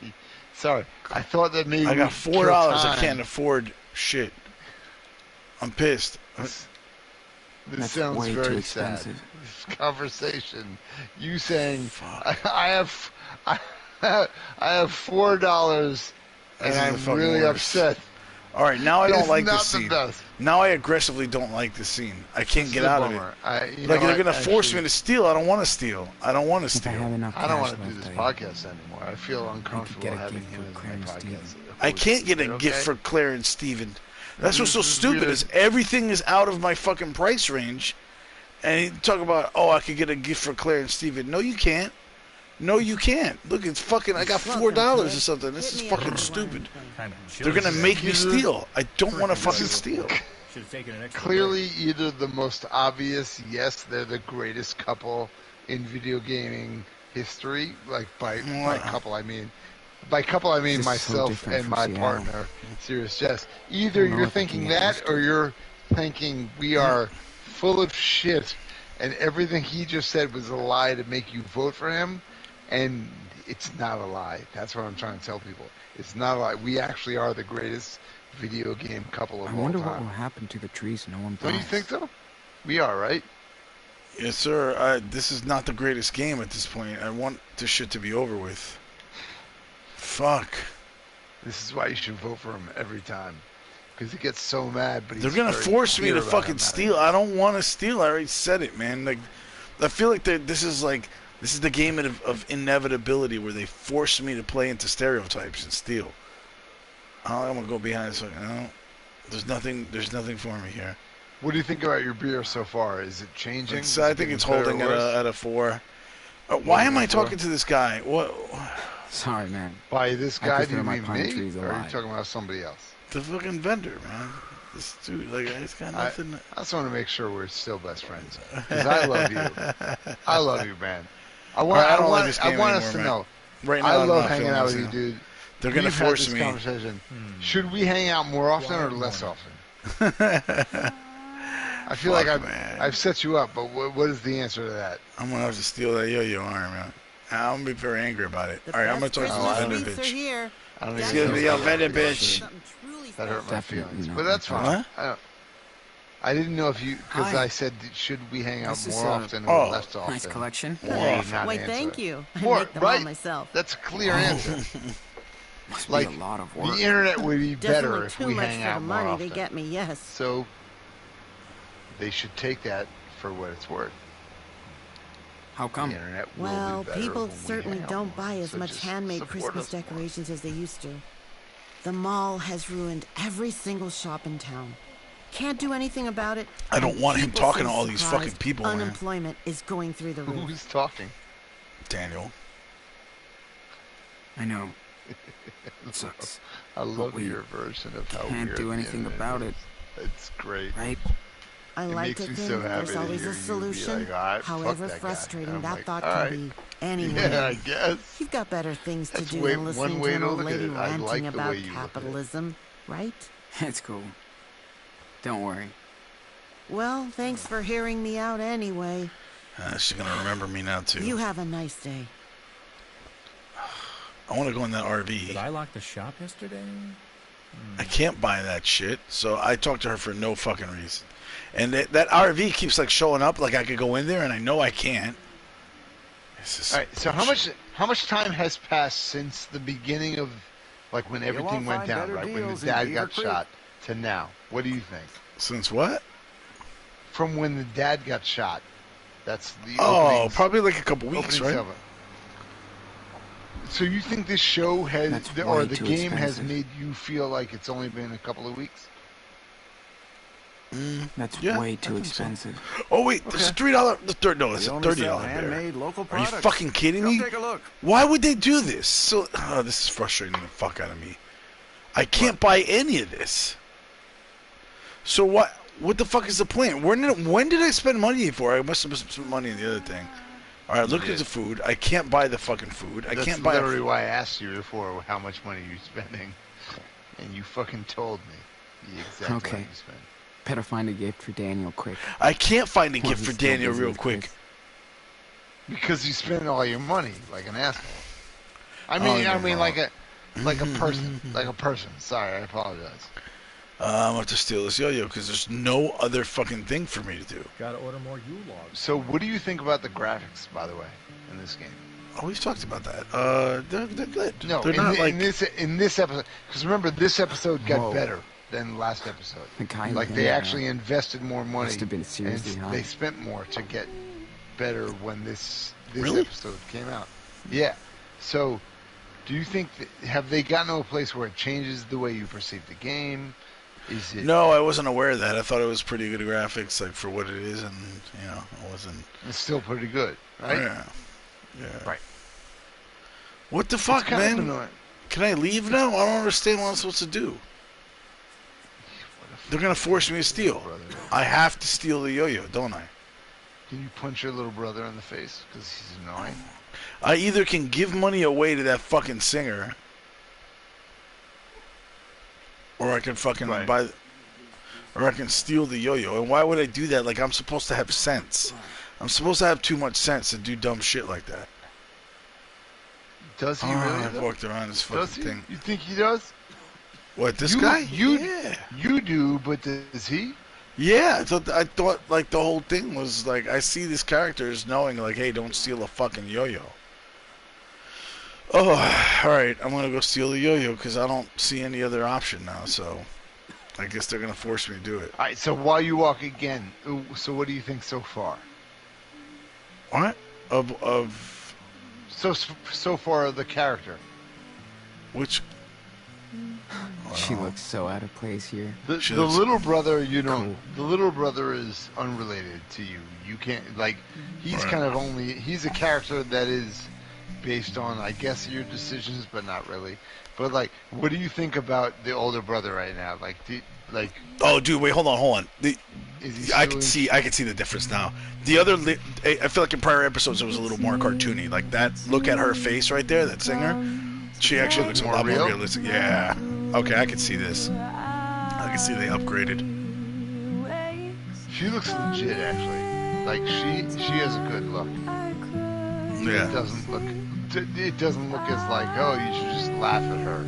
Sorry. I thought that maybe
I got
we'd kill
$4. I
time.
can't afford shit. I'm pissed.
This
That's
sounds
way
very
too
sad.
expensive.
This conversation, you saying
Fuck.
I have $4 and
This is the
I'm
fucking
really
worst.
upset.
All right, now I don't
It's
like
not
this
the
scene.
best.
Now I aggressively don't like this scene. I can't
It's
get
a
out of it.
bummer.
Like they're gonna force me to steal. I don't want to steal. I don't want to
If I have
steal.
enough
I don't
cash
want to do
left,
this
I-
podcast anymore. I feel uncomfortable
get a
having
gift
him
for
as my
Clarence
podcast.
Steven.
I can't get a
Okay?
gift for Claire and Steven. That's what's so
This is
stupid
weird.
is everything is out of my fucking price range. And you talk about, oh, I could get a gift for Claire and Steven. No, you can't. No, you can't. Look, it's fucking, I got $4 or something. This is fucking stupid. They're gonna make me steal. I don't want to fucking steal.
Clearly, either the most obvious, yes, they're the greatest couple in video gaming history. Like by couple, I mean
This is so
myself
different
and
from
my
Seattle.
partner, Serious Jess. Either
I don't know
you're
if I can
thinking
get
that,
used to
or
it.
you're thinking we are full of shit, and everything he just said was a lie to make you vote for him, and it's not a lie. That's what I'm trying to tell people. It's not a lie. We actually are the greatest video game couple of
I
all
wonder
time.
what will happen to the trees no one
Don't you
buys.
think so? We are, right?
Yes, sir. This is not the greatest game at this point. I want this shit to be over with. Fuck.
This is why you should vote for him every time. because he gets so mad. But
They're
he's
gonna
very
force me
clear
to
about
fucking
not
steal. I don't want to steal. I already said it, man. Like, I feel like this is the game of inevitability where they force me to play into stereotypes and steal. I'm gonna go behind. So there's nothing for me here.
What do you think about your beer so far? Is it changing?
I think it's holding at a 4. Why am I talking to this guy? What?
Sorry, man.
By this
I
guy, do
prefer
you
my
mean
pine
me?
trees
Or are you
alive.
talking about somebody else?
The fucking vendor, man. This dude, like, he's got nothing.
I just want to make sure we're still best friends. Because I love you. I love you, man. I want us to know.
Right now,
I
I'm
love
not
hanging
feeling
out with
this,
you, dude.
They're gonna
We've had
force
this
me.
conversation. Should we hang out more often or less often? I feel like I've set you up, but what is the answer to that?
I'm gonna have to steal that yo-yo arm, man. I'm gonna be very angry about it. All right, I'm gonna talk to
Christmas
this vendor
wreaths are
bitch.
here.
I don't
Excuse me, yo, vendor bitch.
Something truly
That hurt my
Definitely
feelings,
not
but that's
my
fine. I didn't know if you, because
Hi.
I said, should we hang out
This is
more
a
often or less often?
Nice collection.
Hey, not
Why,
answer.
thank you. I
More,
make them
right?
all myself.
That's a clear answer.
Must
Like,
be a lot of work.
the internet would be better
Definitely
if
too
we
much
hang
for the
out more
money
often.
they get me, yes.
So they should take that for what it's worth.
How come?
The internet will
Well,
be better
people
when we
certainly
hang out
don't
more.
buy as
So
much
just
handmade
support
Christmas
us more.
decorations as they used to. The mall has ruined every single shop in town. Can't do anything about it.
I don't
and
want him
people
talking
seem
to all these
surprised
fucking people, man.
Unemployment is going through the roof.
Who's talking?
Daniel.
I know. It sucks.
I love
we
your version of how
can't
weird
do
the
anything
internet
about
is.
it.
It's great.
Right?
I
It
like
makes
to
me
think
so happy
there's
to
always
hear
a
you be
solution,
like, "All right, fuck
however
that guy."
frustrating
And I'm
that
like,
thought
"All
can
right."
be. Anyway,
Yeah, I guess.
you've got better things to
That's
do
way-
than
one
listening
way
to an
to
old
look at
lady
it. I
ranting
like the
about
way you look at it.
capitalism, right?
It's cool. Don't worry.
Well, thanks for hearing me out anyway.
She's gonna remember me now too.
You have a nice day.
I want to go in that RV.
Did I lock the shop yesterday?
I can't buy that shit, so I talked to her for no fucking reason. And that RV keeps like showing up, like I could go in there, and I know I can't.
All right. So how much time has passed since the beginning of, like, when everything went
find
down,
better
right? When the
deals in
dad
Beaver
got
Creek.
shot to now? What do you think?
Since what?
From when the dad got shot. That's the
Oh,
openings-
probably like a couple weeks,
openings
right?
of it. So you think this show has,
That's
or
way
the
too
game has
expensive.
made you feel like it's only been a couple of weeks?
That's
Yeah,
way
I
too
think so.
expensive.
Oh wait, there's a $3. The third, no, it's
We
a
only
$30
sell
bear.
handmade local
Are
products.
you fucking kidding
Come
me?
take a look.
Why would they do this? So, this is frustrating the fuck out of me. I can't buy any of this. So what? What the fuck is the plan? When did I spend money for? I must have spent money on the other thing. All right, look at
did.
the food. I can't buy the fucking food. I
That's
can't buy.
literally why I asked you before how much money you're spending, and you fucking told me the exact
Okay.
amount you spend.
Better find a gift for Daniel quick.
I can't find a
While
gift
he's
for
still
Daniel
busy
real
with
quick.
Chris.
Because you spend all your money like an asshole. I
Oh,
mean,
you're
like a person, like a person. Sorry, I apologize.
I'm gonna have to steal this yo-yo because there's no other fucking thing for me to do.
Gotta order more U-logs.
So, what do you think about the graphics, by the way, in this game?
Oh, we've talked about that. They're good.
No,
they're
in,
not
the-
like.
in this episode, because remember, this episode got
Whoa.
better than the last episode.
The guy
Like
who
they
made
actually
that
invested more money,
must have been seriously
and
high.
they spent more to get better when this
Really?
episode came out. Yeah. So, do you think have they gotten to a place where it changes the way you perceive the game? Is it?
No, I wasn't aware of that. I thought it was pretty good graphics, like for what it is, and I wasn't.
It's still pretty good, right?
Yeah.
Right.
What the
It's
fuck,
kind of
man?
annoying.
Can I leave now? I don't understand what I'm supposed to do. They're gonna force me to steal.
Brother.
I have to steal the yo-yo, don't I?
Can you punch your little brother in the face because he's annoying?
I either can give money away to that fucking singer, or I can fucking
Right.
buy, or I can steal the yo-yo. And why would I do that? Like, I'm supposed to have sense. I'm supposed to have too much sense to do dumb shit like that.
Does he
Oh,
really?
I've
though?
walked around this fucking
Does he?
thing.
You think he does?
What, this
You-
guy?
you-
Yeah.
You do, but does he?
Yeah, I thought like the whole thing was like I see these characters knowing like, hey, don't steal a fucking yo-yo. Oh, all right, I'm gonna go steal the yo-yo because I don't see any other option now. So I guess they're gonna force me to do it.
All right, so while you walk again, so what do you think so far?
What? Of
So far of the character.
which?
She looks so out of place here.
The
She looks
little brother, you don't.
cool.
The little brother is unrelated to you. You can't like. He's
Right.
kind of only. He's a character that is based on, I guess, your decisions, but not really. But like, what do you think about the older brother right now? Like,
Oh, dude, wait, hold on.
is he?
I
still
can see the difference now. The other, I feel like in prior episodes it was a little more cartoony. Like that, look at her face right there, that singer. She actually looks a lot more
real?
realistic. Yeah. Okay, I can see this. I can see they upgraded.
She looks legit, actually. Like she has a good look. It
Yeah.
doesn't look. It doesn't look as like, oh, you should just laugh at her.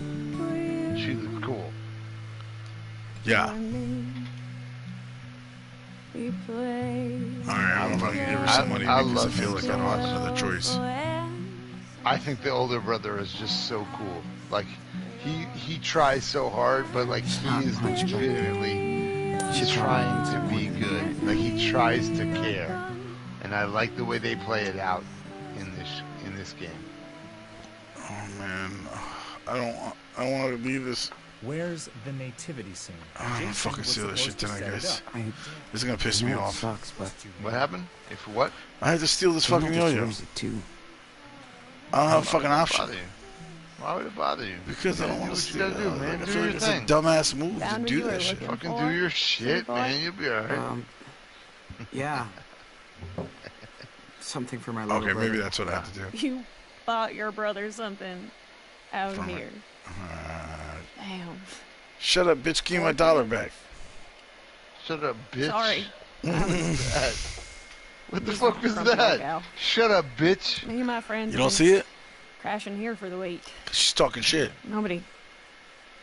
She looks cool.
Yeah. All right, I'm gonna give her some money
I
because I
love
feel
him
like
so
I don't have
much.
another choice.
I think the older brother is just so cool. Like he tries so hard, but like he is legitimately he's trying to be good. Like he tries to care, and I like the way they play it out in this game.
Oh man, I don't want to leave this.
Where's the nativity scene?
I'm gonna
Jason
fucking
was
steal this shit
supposed to
tonight,
set it
guys.
up.
I
This is gonna piss me
know it
off.
sucks, but
What happened? If what?
I had to steal this fucking
Daniel
yo-yo.
deserves it too.
I don't have a fucking
Why would it
option.
bother you? Why would it bother you?
Because I don't want to
what
steal
you gotta do,
it.
man.
I
Do
feel
your
like it's
thing.
a dumbass move
Found
to
what
do
you were
that shit.
looking
Fucking
for,
do your shit,
boy.
man. You'll be alright.
Yeah. Something for my little
Okay,
brother.
maybe that's what I have to do.
You bought your brother something out
From
here. Damn.
Shut up, bitch. Give me my dollar back.
Shut up, bitch.
Sorry.
What the fuck was
Grumpy old
that?
gal.
Shut up, bitch.
Me and my friends
You don't
have
see
been
it?
crashing here for the week.
She's talking shit.
Nobody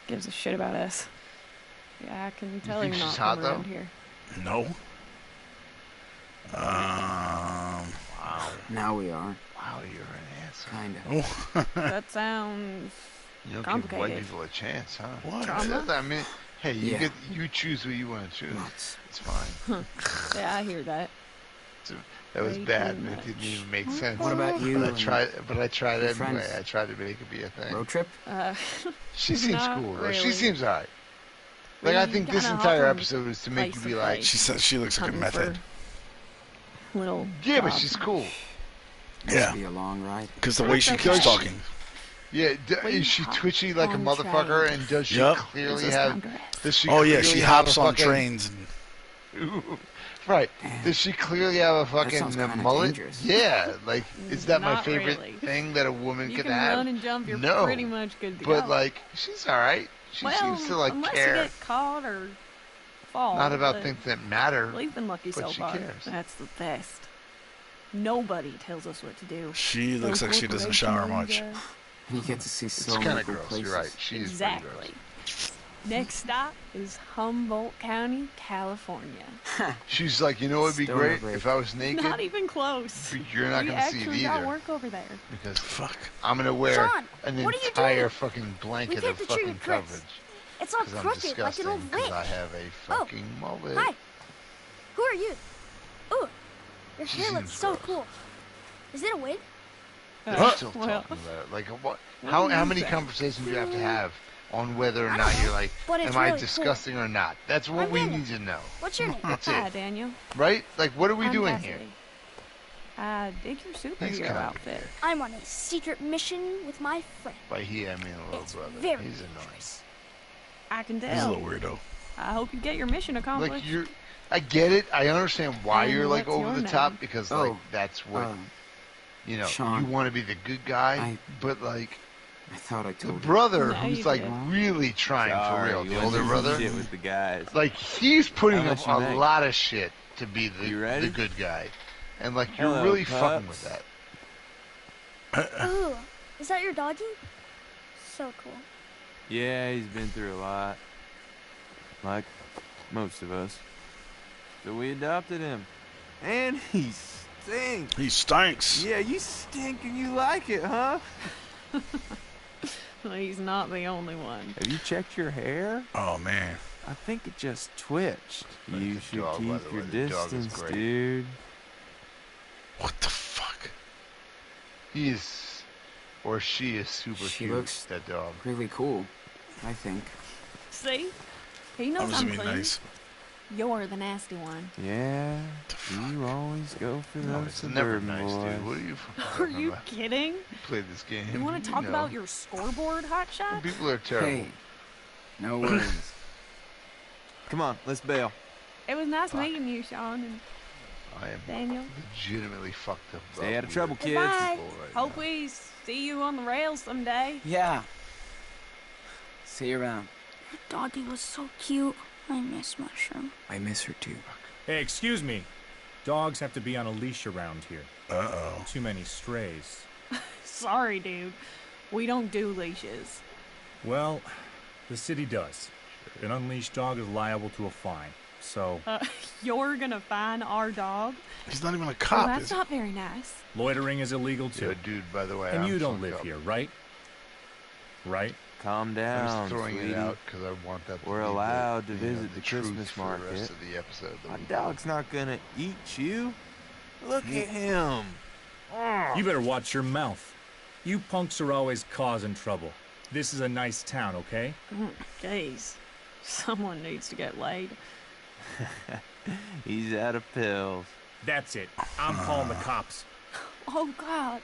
gives a shit about us. Yeah, I can tell
think
you're
she's
not
hot,
from around
though?
here.
No.
Now we are.
Wow, you're an asshole.
Kinda.
Oh.
That sounds
You don't give white
complicated.
people a chance, huh?
What?
Trauma?
I mean, hey,
Yeah.
you choose who you want to choose.
Nuts.
It's fine.
Yeah, I hear that.
That was
Way
bad,
too
and it
much.
didn't even make sense.
What about you
But I
and
tried. But I tried
your
it anyway.
friends?
I tried to make it be a thing.
Road trip?
She seems
Not
cool. Though.
really.
She seems alright. Like I
We
think this
kinda
entire
hop from
episode is to make you
place
be
to
like,
place.
She says she looks like a
Hunting
meth head.
for little
yeah, but
jobs.
she's cool.
Must
Yeah,
be a long ride.
because the way she
Okay.
keeps talking.
Yeah,
We
is she
hop
twitchy like a
on
motherfucker?
trains.
And does she
Yup.
clearly
Gives us
have?
time to rest.
Does she?
Oh yeah,
clearly
she
have
hops
a
on
fucking-
trains. And,
Right. Does she clearly have a fucking
sounds kinda
mullet?
dangerous.
Yeah. Like, is that my
Not
favorite
really.
thing that a woman
You
could
can
have?
run and jump, you're
No.
pretty much good to
But
go.
like, she's all right. She
well,
seems to like
unless
care.
you get caught or fall.
Not about
but
things that matter.
We've been lucky
but
so
she
far.
cares.
That's the best. Nobody tells us what to do.
she looks
No
like she doesn't shower much.
corporations,
You get to see
It's
so
kind
many
of
cool
gross.
places.
You're right. She is pretty
Exactly. Next stop is Humboldt County, California.
gross. She's like, you know what would be
Stoner
great
break.
if I was naked.
Not even close.
But you're not
we
gonna see it
actually got
either.
work over there.
Because
Fuck.
I'm gonna wear
Sean,
an
what are you
entire
doing?
fucking blanket
We
of
came to treat
fucking
Chris.
coverage.
It's all
Because I'm
crooked like
disgusting.
an old
Because
witch.
I have a fucking mullet.
Hi. Who are you? Ooh, your
She
hair looks
seems
so
gross.
cool. Is it a wig?
We're still
Well,
talking about it. Like, what?
what
How
do you
many
think?
conversations do you have to have on whether or
I
not
don't
you're
know,
like,
but it's
am I
really
disgusting or not? That's what
I'm
we
Daniel.
need to know.
What's your name?
That's
Hi,
it,
Daniel.
right? Like, what are we
I'm
doing
Cassidy.
here?
I dig your
He's
superhero
kinda
outfit.
I'm on a secret mission with my friend.
By he, I mean a little
It's
brother.
very
He's annoying.
dangerous.
I can
He's a
tell.
little weirdo.
I hope you get your mission accomplished.
Like you're, I get it. I understand why
And
you're like
what's
over
your
the
name?
top because like
Oh,
that's what you know.
Sean.
You want to be the good guy,
I-
but like
I thought I
the
told you.
brother
No,
who's
you
like
did.
really trying for real, the older brother.
Shit with the guys.
Like he's putting
How
up
much you
a
make?
lot of shit to be
You ready?
the good guy, and like you're
Hello,
really
pups.
fucking with that.
Ooh, is that your doggy? So cool.
Yeah, he's been through a lot. Like most of us. So we adopted him. And he stinks.
He stinks.
Yeah, you stink and you like it, huh?
He's not the only one.
Have you checked your hair?
Oh, man.
I think it just twitched.
Like
You
the
should
dog, by
keep
the
your
way. The dog is
distance,
great.
dude.
What the fuck?
He is, or she is super
She
cute,
looks
that dog.
really cool, I think.
See? He
I'm
knows
just
I'm
being
clean.
nice.
You're the nasty one.
Yeah, you always go for
No,
those
it's never
suburban
nice,
boys.
dude. What are you
Are
talking
you
about?
kidding?
You played this game.
You want to talk
know.
about your scoreboard, hotshot?
People are terrible.
Hey, no worries.
Come on, let's bail.
It was nice meeting you, Sean and
I am
Daniel.
legitimately fucked up.
Stay out of trouble, kids.
Goodbye.
Right
Hope
now.
we see you on the rails someday.
Yeah. See you around.
Your doggy was so cute. I miss Mushroom.
I miss her too.
Hey, excuse me. Dogs have to be on a leash around here.
Uh-oh.
Too many strays.
Sorry, dude. We don't do leashes.
Well, the city does. An unleashed dog is liable to a fine. So,
You're gonna fine our dog?
He's not even a
Well,
cop,
that's
is he?
not very nice.
loitering is illegal too.
Yeah, dude, by the way,
And
I'm
you don't
fucked
live
up.
here, right? Right?
Calm
I'm
down,
just throwing
sweetie.
it out because I want that to
We're
be
allowed to
you know,
visit the
truth
Christmas
for the rest
market.
of the episode. that
My
we
dog's not gonna eat you. Look at him.
You better watch your mouth. You punks are always causing trouble. This is a nice town, okay?
Jeez. Someone needs to get laid.
He's out of pills.
That's it. I'm calling the cops.
Oh, God.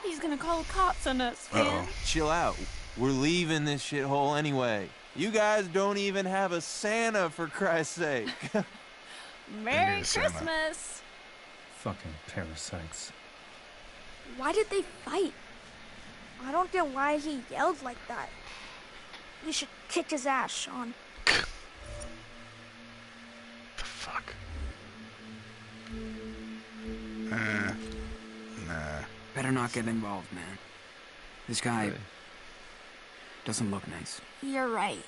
He's gonna call the cops on us, Finn.
Uh-oh.
Chill out. We're leaving this shithole anyway. You guys don't even have a Santa, for Christ's sake.
Merry
a Santa.
Christmas.
Fucking parasites.
Why did they fight? I don't get why he yelled like that. You should kick his ass, Sean.
The fuck? Nah.
Better not get involved, man. This guy
Really?
doesn't look nice.
You're right.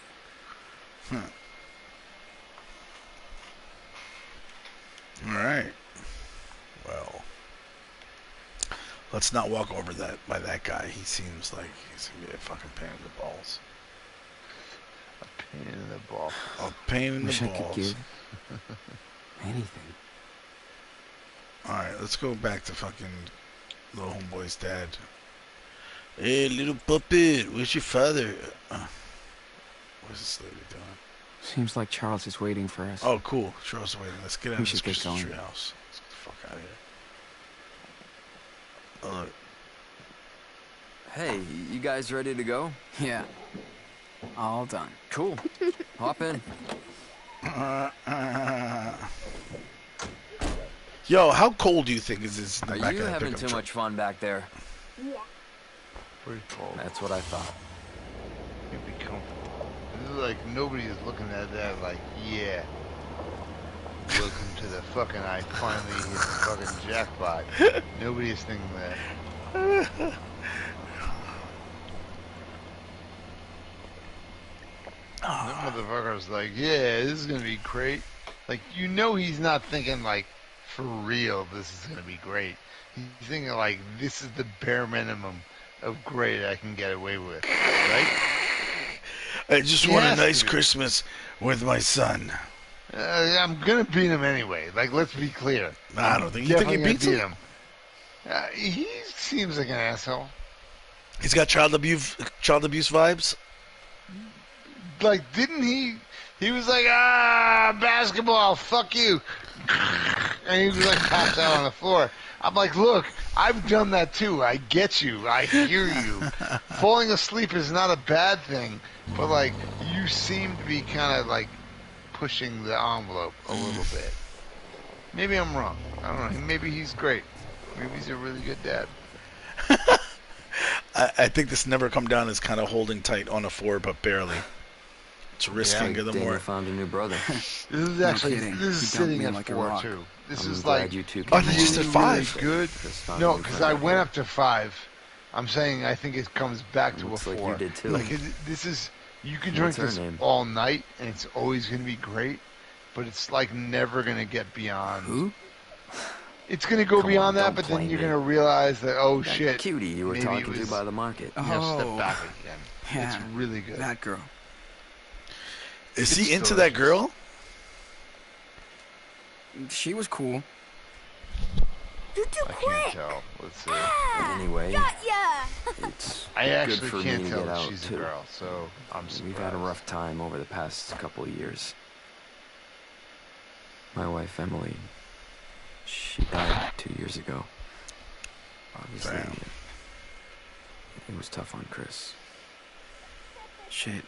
Alright. Well. Let's not walk over that by that guy. He seems like he's gonna be a fucking pain in the balls.
pain in the ball.
A pain in
Wish
the
I could
balls.
give anything.
Alright, let's go back to fucking little homeboy's dad. Hey, little puppet, where's your father? What's this lady doing?
Seems like Charles is waiting for us.
Oh, cool. Charles waiting. Let's get out
We
of this
should get
Christmas
going.
tree house. Let's get the fuck out of here. Oh, look.
Hey, you guys ready to go?
Yeah. All done.
Cool. Hop in.
Yo, how cold do you think is this in the
Are
back
you
of that
having
pickup
too
truck?
much fun back there?
Pretty cold.
That's what I thought.
You'd be comfortable. This is like nobody is looking at that like, yeah. Welcome to the fucking, I finally hit the fucking jackpot. Nobody is thinking that. That motherfucker's like, yeah, this is gonna be great. Like, you know he's not thinking like, for real, this is gonna be great. He's thinking like, this is the bare minimum of great I can get away with, right?
I just
He
want a
has to
nice
be.
Christmas with my son.
I'm gonna beat him anyway. Like, let's be clear.
I don't think. You think he
Definitely
beats
gonna
him?
beat him. He seems like an asshole.
He's got child abuse vibes.
Like, didn't he? He was like, basketball, fuck you. And he was like passed out on the floor. I'm like, look, I've done that too. I get you. I hear you. Falling asleep is not a bad thing, but like, you seem to be kind of like pushing the envelope a little bit. Maybe I'm wrong. I don't know. Maybe he's great. Maybe he's a really good dad.
I think this never come down as kind of holding tight on a 4, but barely. It's risking
Yeah,
the
Daniel
more.
found a new brother.
This is actually
kidding.
this is
He dumped
sitting
me
at
like a
4
rock.
too. This
I'm
is
glad
like
you two
Oh,
came
they just
along.
did 5.
really good.
Just found a
No,
new
because
friend
I
out
went
here.
up to 5. I'm saying I think it comes back to
Looks
a
like
4.
you did too.
Like this is, you can drink
What's her
this
name?
all night and it's always gonna be great, but it's like never gonna get beyond.
Who?
It's gonna go
Come
beyond
on,
that,
don't
but
play
then you're
me.
gonna realize that
That
shit.
cutie you were
maybe it
talking
was,
to by the market.
you know, step
Oh.
back again.
Yeah,
It's really good.
that girl.
Is he into that girl?
She was cool.
You do
I
quick.
can't tell. Let's see.
Anyway,
Got ya.
it's
I
good
actually
for me
can't
to
tell
get
that
out
she's a
too.
girl, so I'm surprised.
We've had a rough time over the past couple of years. My wife, Emily, she died 2 years ago. Obviously,
Damn.
it was tough on Chris.
Shit.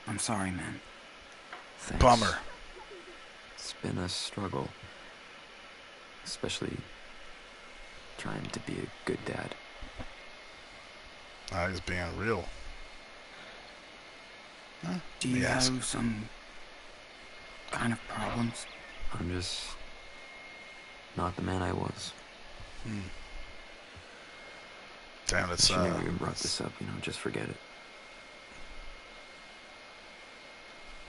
I'm sorry, man.
Thanks.
Bummer.
It's been a struggle. Especially trying to be a good dad.
He's being real. Huh?
Do you
Yes.
have some kind of problems?
I'm just not the man I was.
Damn, it's
She never even brought this up, just forget it.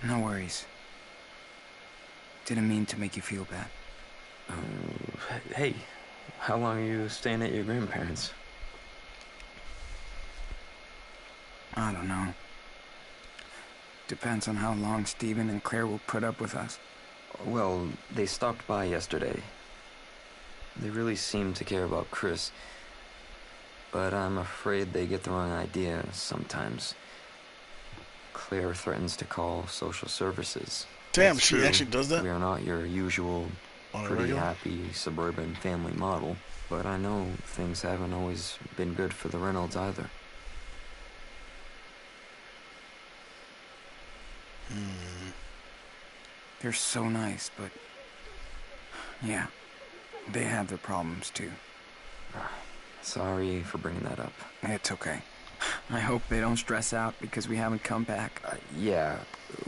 No worries. Didn't mean to make you feel bad.
Hey, how long are you staying at your grandparents'?
I don't know. Depends on how long Steven and Claire will put up with us.
Well, they stopped by yesterday. They really seem to care about Chris. But I'm afraid they get the wrong idea sometimes. Claire threatens to call social services.
Damn,
That's
she
true.
actually does that?
We are not your usual
On a
pretty
regular?
happy suburban family model. But I know things haven't always been good for the Reynolds either.
They're so nice, but... yeah, they have their problems too.
Sorry for bringing that up.
It's okay. I hope they don't stress out because we haven't come back.
Yeah,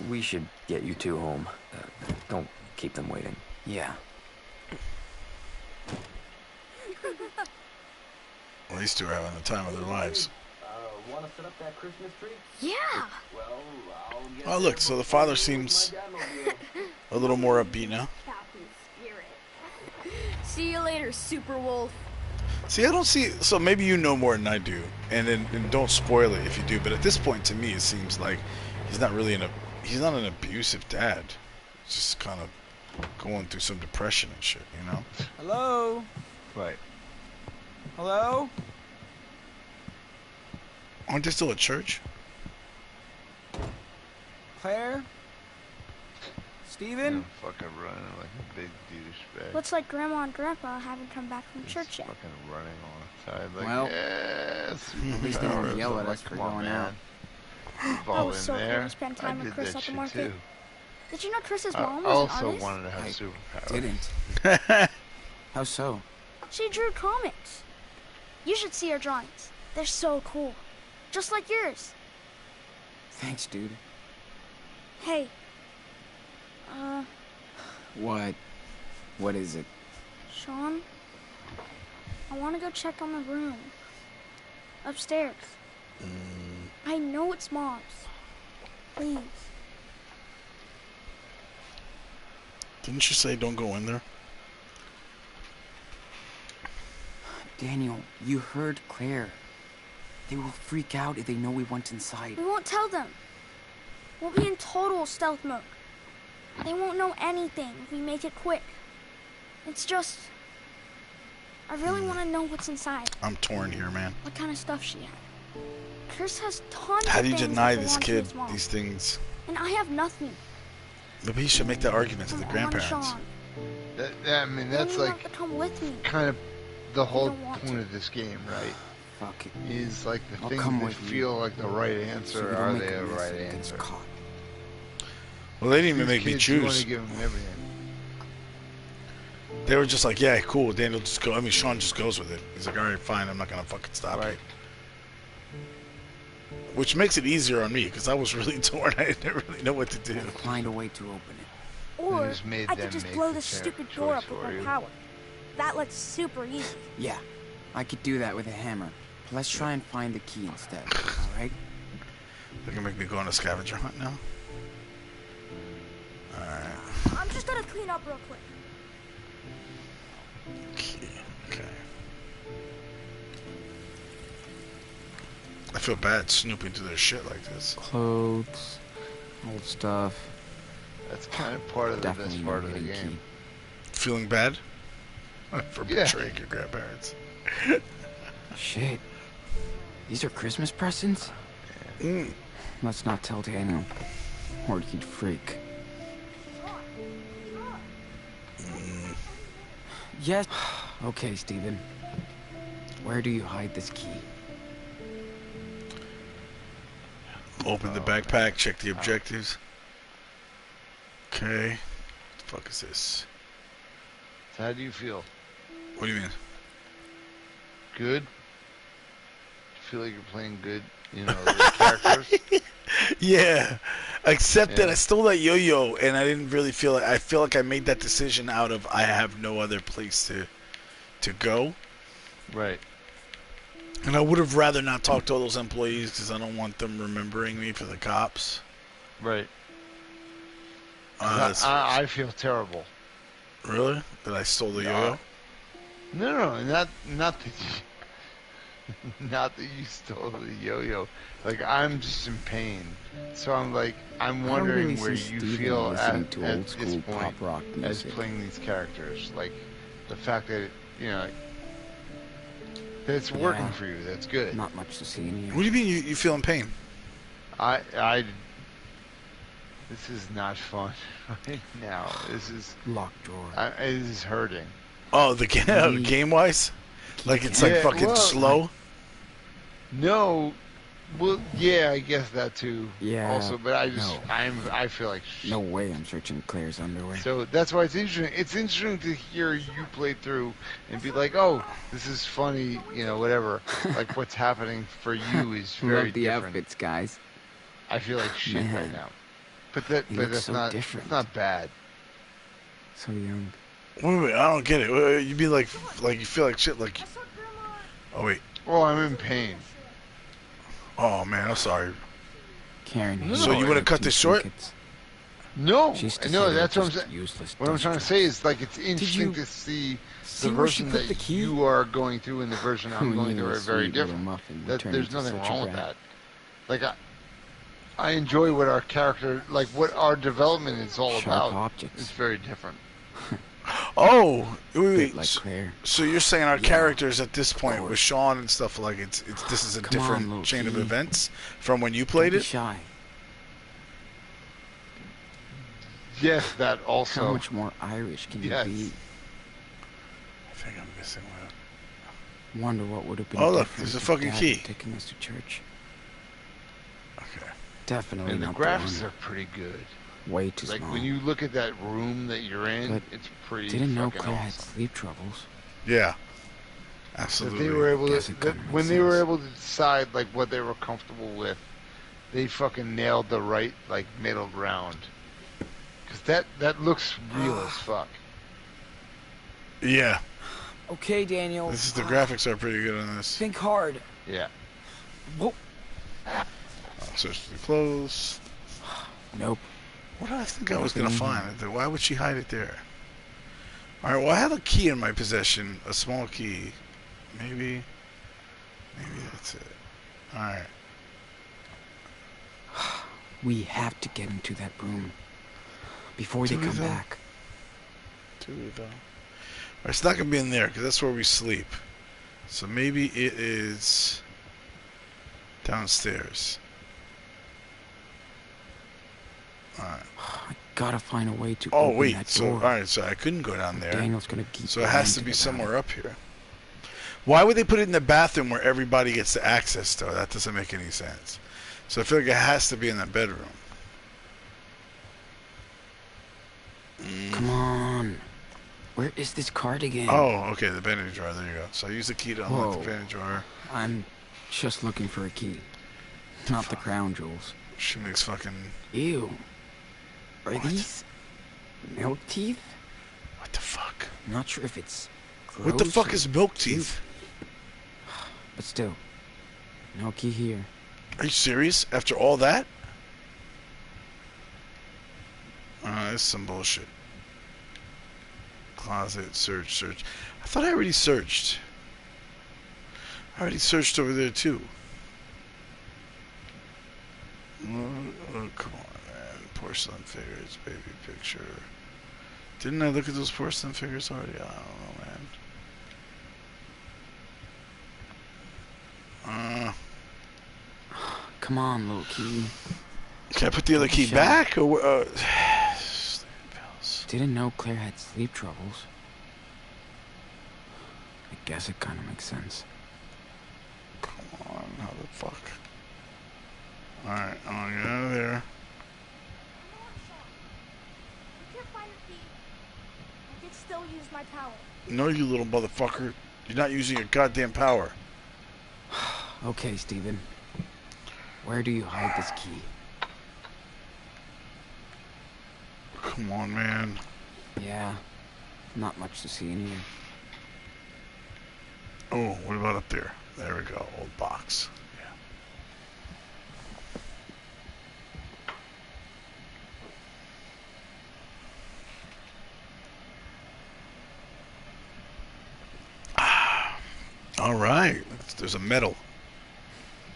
we should get you two home. Don't keep them waiting.
Yeah.
Well, these two are having the time of their lives.
Want to set up that Christmas tree?
Yeah.
Well, I'll get
Oh, look, so the father seems a little more upbeat now.
Captain Spirit. See you later, Super Wolf.
See, I don't see... So maybe you know more than I do, and don't spoil it if you do, but at this point, to me, it seems like he's not really he's not an abusive dad. He's just kind of going through some depression and shit, you know?
Hello?
Right.
Hello?
Aren't they still at church?
Claire? Steven?
I'm fucking running like a big douchebag.
Looks like Grandma and Grandpa haven't come back from
He's
church yet.
fucking running on the side like,
Well,
yes,
at least they don't yell at us for going out.
I was so cool to spend time with Chris at the market.
Too.
Did you know Chris's
I
mom was an
also
artist?
wanted to have
I
superpowers.
Didn't. How so?
She drew comics. You should see her drawings. They're so cool. Just like yours.
Thanks, dude.
Hey.
What? What is it?
Sean? I want to go check on the room. Upstairs. I know it's Mom's. Please.
Didn't you say don't go in there?
Daniel, you heard Claire. They will freak out if they know we went inside.
We won't tell them. We'll be in total stealth mode. They won't know anything if we make it quick. It's just... I really want to know what's inside.
I'm torn here, man.
What kind of stuff she had. Chris has tons
How
of
do you
things
deny
that
this
belong to
kid
his mom.
these things?
And I have nothing.
Maybe he should make that argument to the
Come on,
grandparents.
Sean.
I mean, that's
You
like
have to come with me.
kind of the whole
don't want
point
to.
of this game, right?
Fuck it.
Is like the
I'll
things
come
that
with you.
feel like the right
So
answer
we
are
don't make
they
a
a
mess
right
and gets
answer?
caught.
Well, they didn't even
These
make me
kids, you want
choose.
to give them everything.
They were just like, yeah, cool. Daniel just go. I mean, Sean just goes with it. He's like, all right, fine. I'm not gonna fucking stop
Right.
you. Which makes it easier on me because I was really torn. I didn't really know what to do.
Find a way to open it.
Or
just made
I
them
could just
make
blow
the
this
chair
stupid
choice
door up with
for
my
you.
power. That looks super easy.
Yeah, I could do that with a hammer. But let's try and find the key instead, alright?
They're gonna make me go on a scavenger hunt now. All right.
I'm just gonna clean up real quick.
Okay. I feel bad snooping through their shit like this.
Clothes, old stuff.
That's kind of part of the best part of the game.
Feeling bad? For
Yeah.
betraying your grandparents.
Shit. These are Christmas presents? Let's not tell Daniel, or he'd freak. Yes. Okay, Stephen. Where do you hide this key?
Open the backpack, check the objectives. Okay. What the fuck is this?
So how do you feel?
What do you mean?
Good? Feel like you're playing good, you know, the characters?
Yeah. Except that
Yeah.
I stole that yo-yo and I didn't really feel it. I feel like I made that decision out of I have no other place to go.
Right.
And I would have rather not talked to all those employees because I don't want them remembering me for the cops.
Right.
That's-
I feel terrible.
Really? That I stole the yo-yo?
No, not that you, not that you stole the yo-yo. Like, I'm just in pain. So I'm like, I'm wondering
really
where
see
you
Steven
feel
listening
at
to old
this
school
point
pop rock
as
music.
playing these characters. Like, the fact that, you know, that it's working
Yeah.
for you. That's good.
Not much to see in here.
What do you mean you feel in pain?
This is not fun right now. This is
locked drawer.
It is hurting.
Oh, the game-wise? Like it's like
Yeah,
fucking
well,
slow?
No, well, yeah, I guess that too.
Yeah,
Also, but I just,
no.
I feel like
No way I'm searching Claire's underwear.
So that's why it's interesting. It's interesting to hear you play through and be like, oh, this is funny, you know, whatever. Like what's happening for you is very
Love the
different.
outfits, guys.
I feel like shit
Man.
right now. But
He looks
that's
so
not
different.
it's not bad.
So young.
Wait, I don't get it. You mean like you feel like shit like... Oh, wait.
Well, I'm in pain.
Oh, man, I'm sorry.
Karen.
No.
So you want to cut this short?
No,
She's
no,
decided
that's what I'm
just
saying.
useless
What I'm
dust
trying to
traps.
say is like it's interesting
you
to see
see
the
where she
version
put
that
the key?
you are going through and the version I'm
Who
going
knew
through
a
are very
sweet little
different.
muffin would
That
turn
there's
into
nothing
such a
wrong with
brat?
that. Like I enjoy what our character, like what our development is all
Sharp
about.
objects.
It's very different.
Oh, wait.
Bit like Claire.
So you're saying our
Yeah.
characters at this point
Of
with Sean and stuff like this is a
Come on,
different
little
chain of
key.
events from when you played
Don't be
it?
shy.
Yes, that also.
How much more Irish can
Yes.
you be?
I think I'm missing one.
Wonder what would have been
Oh, look,
different
there's a
if
fucking
Dad
key.
had taken us to church.
Okay.
Definitely
And the
not
graphics
the
are pretty good.
one. Way too
Like
small.
when you look at that room that you're in,
But
it's pretty
Didn't know
fucking
Claire had
awesome.
sleep troubles.
Yeah.
That
Absolutely.
they were able
Guess
to,
it
that
kinda
when
makes
they were
sense.
able to decide like what they were comfortable with, they fucking nailed the right like middle ground. Cause that looks real as fuck.
Yeah.
Okay, Daniel.
The graphics are pretty good on this.
Think hard.
Yeah.
Whoa.
Search for the clothes.
Nope.
What do I think I was going to find? Why would she hide it there? Alright, well, I have a key in my possession. A small key. Maybe that's it. Alright.
We have to get into that room before they
Do we,
come
though?
back.
Do we, though? Alright, it's not going to be in there, because that's where we sleep. So maybe it is downstairs. Alright.
I gotta find a way to
Oh,
open
wait.
that
So,
door.
alright, so I couldn't go down there.
Daniel's gonna keep
So it has to
ranting
be
about
somewhere up here. Why would they put it in the bathroom where everybody gets the access to? That doesn't make any sense. So I feel like it has to be in the bedroom.
Come on. Where is this cardigan?
Oh, okay, the vanity drawer. There you go. So I use the key to unlock
Whoa.
the vanity drawer.
I'm just looking for a key. Not the crown jewels.
She makes fucking...
Ew. Are
What?
these milk teeth?
What the fuck?
I'm not sure if it's
What the
gross
fuck
or
is milk
cute,
teeth?
but still, no key here.
Are you serious? After all that? That's some bullshit. Closet, search. I thought I already searched. I already searched over there too. Oh, come on, man. Porcelain figures, baby picture. Didn't I look at those porcelain figures already? I don't know, man.
Come on, little key.
Can I put the other key back? Or
didn't know Claire had sleep troubles. I guess it kind of makes sense.
Come on, how the fuck? Alright, I'll get out of there.
I can't find the key. I can still use my power.
No, you little motherfucker. You're not using your goddamn power.
Okay, Steven. Where do you hide this key?
Come on, man.
Yeah, not much to see in here.
Oh, what about up there? There we go, old box. Yeah. All right, there's a medal.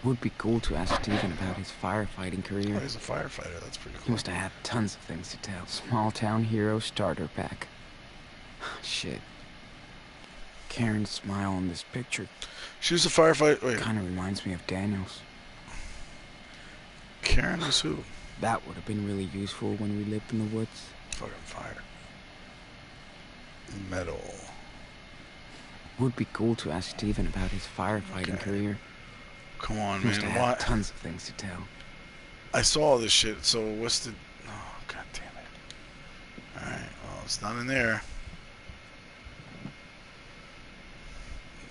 Would be cool to ask Steven about his firefighting career.
Oh, he's a firefighter, that's pretty cool.
He must have had tons of things to tell. Small town hero starter pack. Shit. Karen's smile in this picture.
She was a firefighter.
Kind of reminds me of Daniel's.
Karen was who?
That would have been really useful when we lived in the woods.
Fucking fire. Medal.
Would be cool to ask Steven about his firefighting career.
Come on,
he must
man.
have had tons of things to tell.
I saw all this shit, so what's the... Oh, god damn it. Alright, well, it's not in there.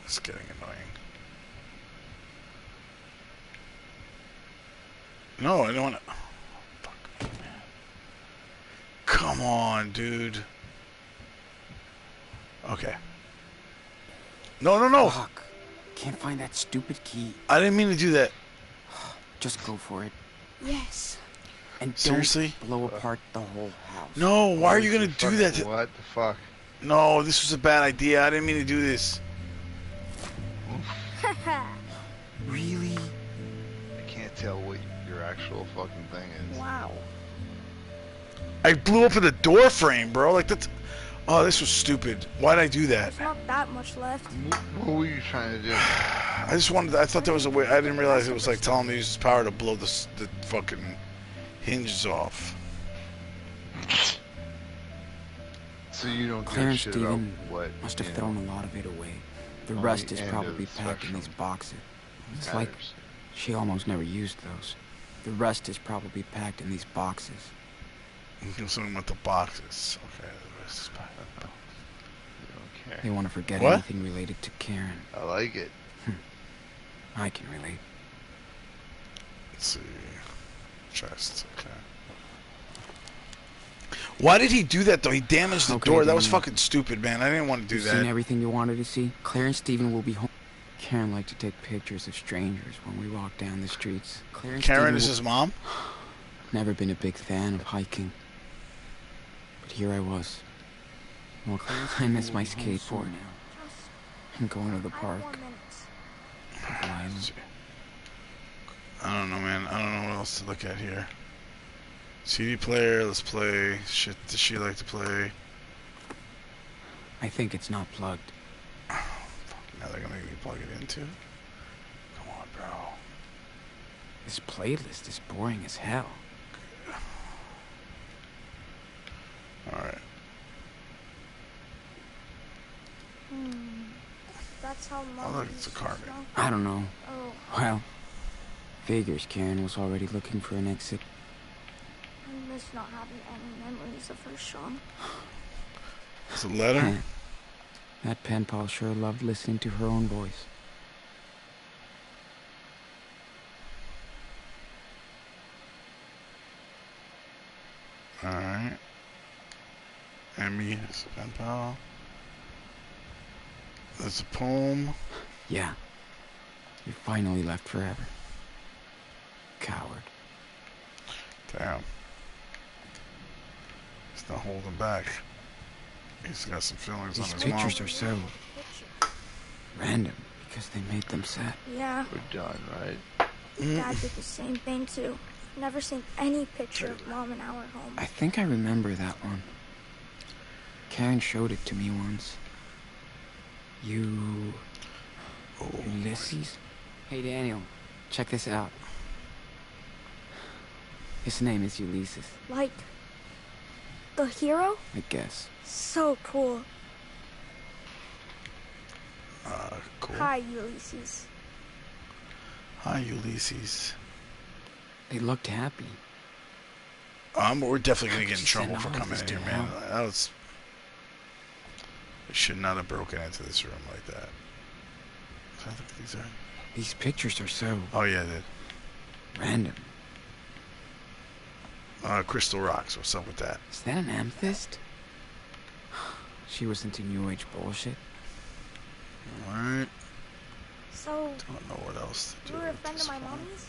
It's getting annoying. No, I don't want to... Oh, fuck me, man. Come on, dude. Okay. No.
Fuck. Can't find that stupid key.
I didn't mean to do that.
Just go for it.
Yes.
And
seriously?
Don't blow apart the whole house.
No, why are you gonna do that?
What the fuck?
No, this was a bad idea. I didn't mean to do this.
Really?
I can't tell what your actual fucking thing is.
Wow.
I blew up the door frame, bro. Like that's... Oh, this was stupid. Why'd I do that?
There's not that much left.
What were you trying to do?
I just wanted... I thought that was a way... I didn't realize it was like telling me to use his power to blow the fucking hinges off.
So you don't
Claire and
shit about
Steven
what
must have
you
thrown
know,
a lot of it away. The
on
rest
the
is
end
probably
of the
packed in these
spectrum
boxes. It's
matters.
like she almost never used those. The rest is probably packed in these boxes.
Something about the boxes. Okay, the rest is packed in the boxes.
Okay.
They want to forget
What?
anything related to Karen.
I like it.
I can relate.
Let's see. Chest. Okay. Why did he do that though? He damaged the door. That was fucking stupid, man. I didn't want to do
You've
that.
seen everything you wanted to see? Claire and Steven will be home. Karen liked to take pictures of strangers when we walk down the streets. Claire and
Karen
Steven
is his mom?
Never been a big fan of hiking. But here I was. Well, I miss my skateboard. I'm going to the park.
I don't know, man. I don't know what else to look at here. CD player, let's play. Shit does she like to play?
I think it's not plugged.
Now they're gonna make me plug it into? Come on, bro.
This playlist is boring as hell.
Alright.
That's how
Oh, look, it's a carving.
I don't know.
Oh.
Well, figures Karen was already looking for an exit.
I miss not having any memories of her, Sean.
It's a letter?
That pen pal sure loved listening to her own voice.
Alright. Emmy is a pen pal. There's a poem.
Yeah. You finally left forever. Coward.
Damn. He's not holding back. He's got some feelings
These
on his mom.
pictures are so random because they made them sad.
Yeah.
We're done, right?
Dad did the same thing too. Never seen any picture of Mom in our home.
I think I remember that one. Karen showed it to me once. Ulysses? Hey, Daniel, check this out. His name is Ulysses.
Like the hero?
I guess.
So cool.
Cool.
Hi, Ulysses.
Hi, Ulysses.
They looked happy.
We're definitely gonna get in
She said
trouble for
all of
coming
this
in
to
here, man.
hell.
That was. I should not have broken into this room like that. Can I look at these?
These pictures are so
Oh yeah, they did.
random.
Crystal rocks. What's up with that?
Is that an amethyst? She was into New Age bullshit.
Alright.
So,
Don't know what else to do.
you were a
with
friend
this
of my
phone.
mommy's?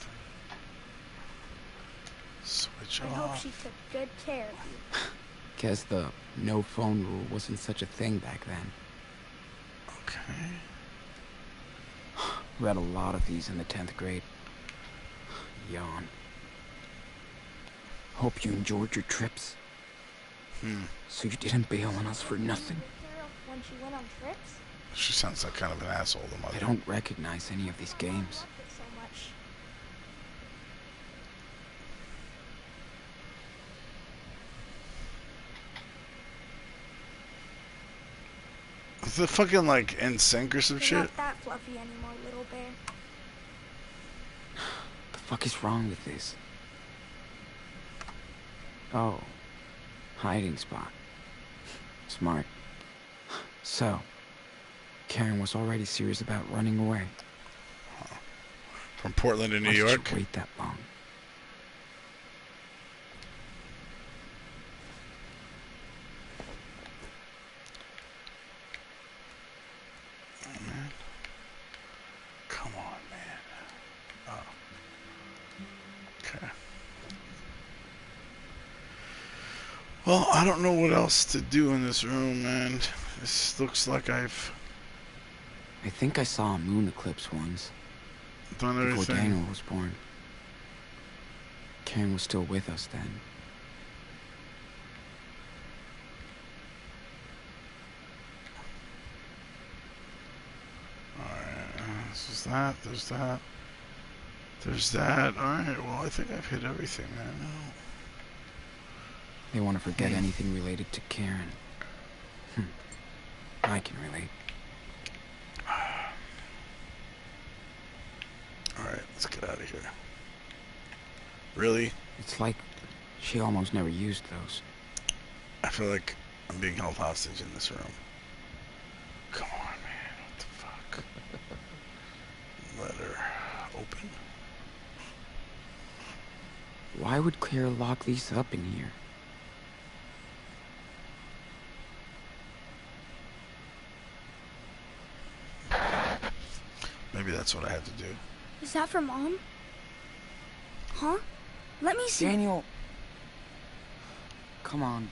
Switch
I hope
off.
she took good care of you.
Guess the no phone rule wasn't such a thing back then.
Okay.
We had a lot of these in the 10th grade. Yawn. Hope you enjoyed your trips. So you didn't bail on us for nothing.
Take care of when she went on trips?
She sounds like kind of an asshole, the mother.
I don't recognize any of these games.
I loved it so much.
Is it fucking like NSYNC or some
You're
shit?
not that fluffy anymore, little bear.
The fuck is wrong with this? Oh. Hiding spot. Smart. So, Karen was already serious about running away.
From Portland to New
Why did
York?
you wait that long?
Come on, man. Oh. Okay. Well, I don't know what else to do in this room, man. This looks like I've
I think I saw a moon eclipse once.
done
Before
everything.
Daniel was born. Karen was still with us then.
Alright, this is that, there's that. There's that. Alright, well, I think I've hit everything, man. No.
They want to forget anything related to Karen. I can relate.
Alright, let's get out of here. Really?
It's like she almost never used those.
I feel like I'm being held hostage in this room. Come on, man. What the fuck? Letter open.
Why would Claire lock these up in here?
Maybe that's what I had to do.
Is that for Mom? Huh? Let me see.
Daniel! Come on.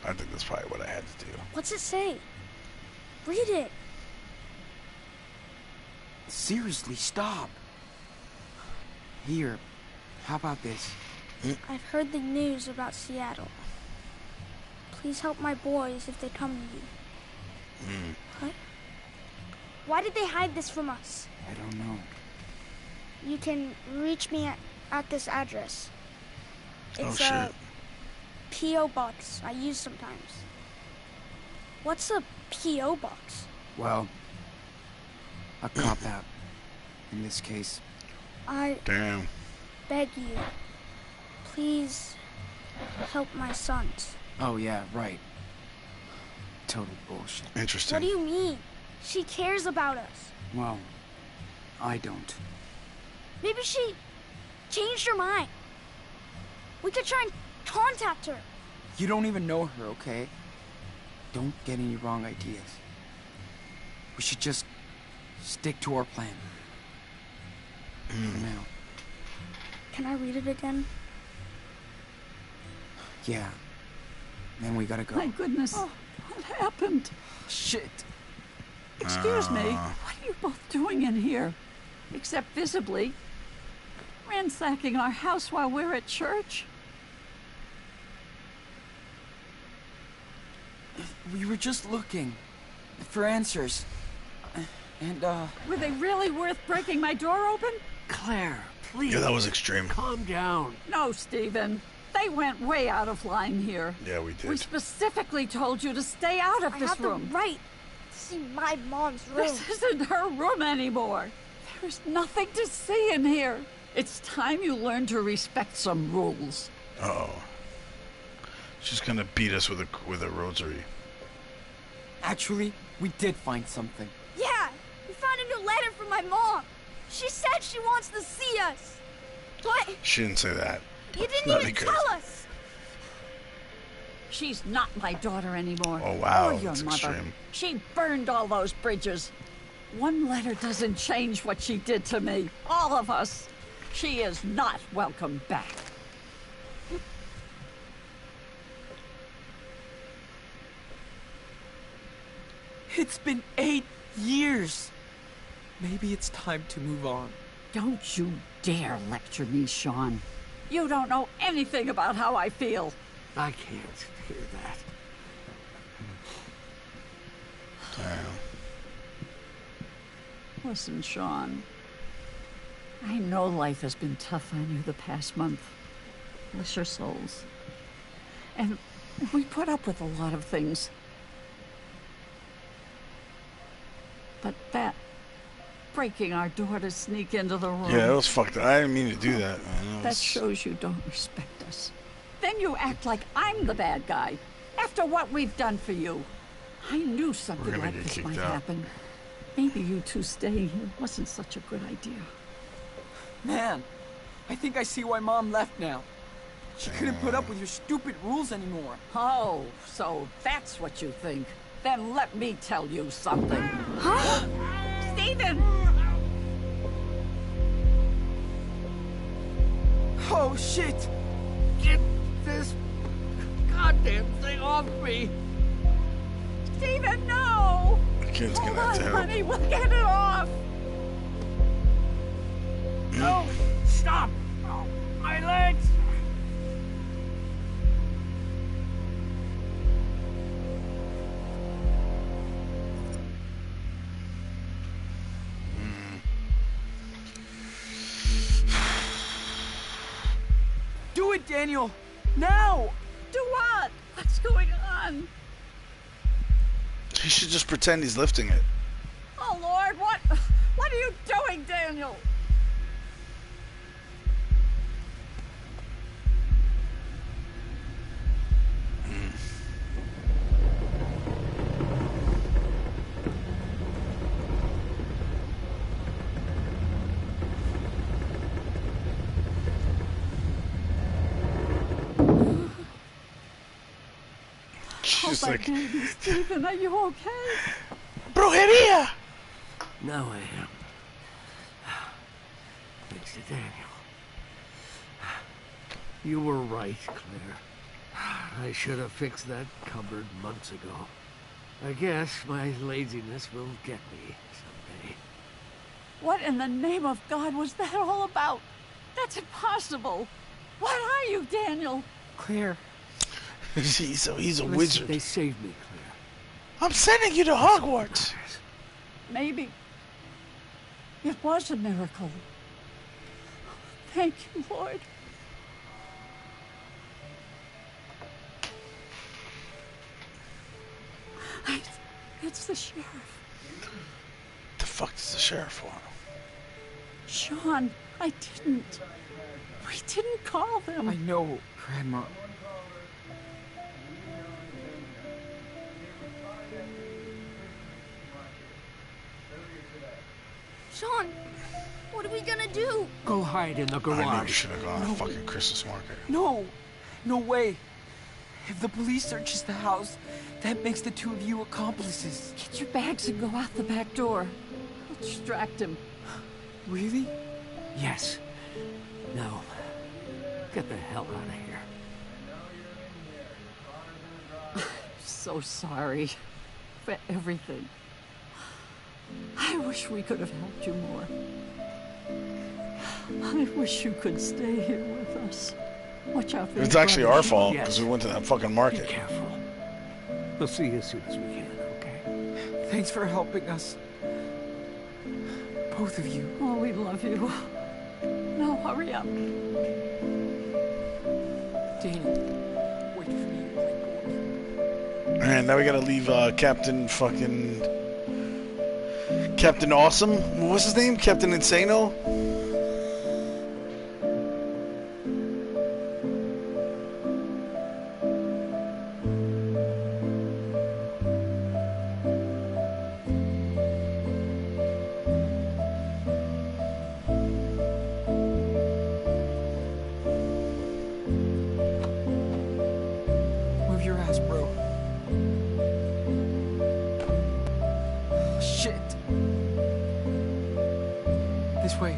I think that's probably what I had to do.
What's it say? Read it.
Seriously, stop. Here, how about this?
I've heard the news about Seattle. Please help my boys if they come to you. What? Why did they hide this from us?
I don't know.
You can reach me at this address. It's
shit.
a P.O. box I use sometimes. What's a P.O. box?
Well, a cop-out. In this case.
I
Damn.
beg you, please help my sons.
Oh, yeah, right. Total bullshit.
Interesting.
What do you mean? She cares about us.
Well, I don't.
Maybe she changed her mind. We could try and contact her.
You don't even know her, okay? Don't get any wrong ideas. We should just stick to our plan. For now.
Can I read it again?
Yeah. Then we gotta go.
Thank goodness. What happened?
Shit.
Excuse me. What are you both doing in here? Except visibly. Ransacking our house while we're at church?
We were just looking for answers. And,
Were they really worth breaking my door open?
Claire, please.
Yeah, that was extreme.
Calm down.
No, Stephen. They went way out of line here.
Yeah, we did.
We specifically told you to stay out of this room.
I have the right to see my mom's room.
This isn't her room anymore. There's nothing to see in here. It's time you learn to respect some rules.
Uh-oh. She's gonna beat us with a rosary.
actually, we did find something.
Yeah, we found a new letter from my mom. She said she wants to see us. What?
She didn't say that.
You didn't even tell us.
She's not my daughter anymore.
Oh, wow,
Or your
that's
mother.
extreme.
She burned all those bridges. One letter doesn't change what she did to me. All of us. She is not welcome back.
It's been 8 years. Maybe it's time to move on.
Don't you dare lecture me, Sean. You don't know anything about how I feel.
I can't hear that.
Listen, Sean. I know life has been tough on you the past month. Bless your souls. And we put up with a lot of things. But that breaking our door to sneak into the room.
Yeah, it was fucked up. I didn't mean to do that, man.
That shows you don't respect us. Then you act like I'm the bad guy. After what we've done for you. I knew something like this might happen. Maybe you two staying here wasn't such a good idea.
Man, I think I see why Mom left now. She couldn't put up with your stupid rules anymore.
Oh, so that's what you think. Then let me tell you something.
Huh?
Stephen!
Oh, shit!
Get this goddamn thing off me!
Stephen, no!
The kid's
Hold
gonna have
on,
to help.
honey, we'll get it off!
No! Stop! Oh, my legs!
Do it, Daniel! Now!
Do what? What's going on?
He should just pretend he's lifting it.
Oh, Lord, what are you doing, Daniel?
She's
oh, my
like,
baby, Stephen, are you okay?
Brujeria!
Now I am. Thanks to Daniel. You were right, Claire. I should have fixed that cupboard months ago. I guess my laziness will get me someday.
What in the name of God was that all about? That's impossible. What are you, Daniel?
Claire.
he's a
Listen,
wizard.
They saved me, Claire.
I'm sending you to Hogwarts.
Maybe it was a miracle. Thank you, Lord. It's the sheriff.
The fuck is the sheriff want?
Sean, I didn't. We didn't call them.
I know, Grandma.
Sean, what are we gonna do?
Go hide in the
I
garage.
knew you should have gone to fucking Christmas market.
No! No way! If the police searches the house, that makes the two of you accomplices.
Get your bags and go out the back door. I'll distract him.
Really?
Yes. Now, get the hell out of here.
I'm so sorry for everything. I wish we could have helped you more. I wish you could stay here with us. Watch out for
It's
your
actually
brother.
our fault because we went to that fucking market.
Be careful. We'll see you as soon as we can, okay?
Thanks for helping us. Both of you.
Oh, we love you. Now hurry up.
Daniel, wait for me.
And now we gotta leave Captain Awesome. What was his name? Captain Insano?
Move your ass, bro. Shit. This way.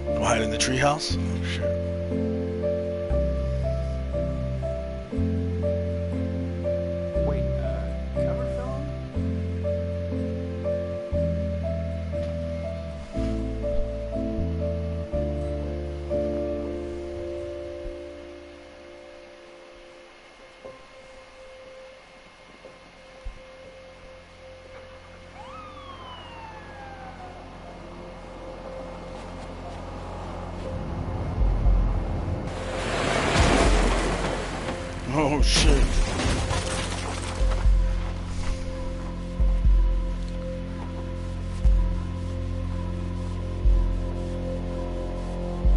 Go hide in the treehouse? Oh, shit.
Wait, cover film?
Oh, shit.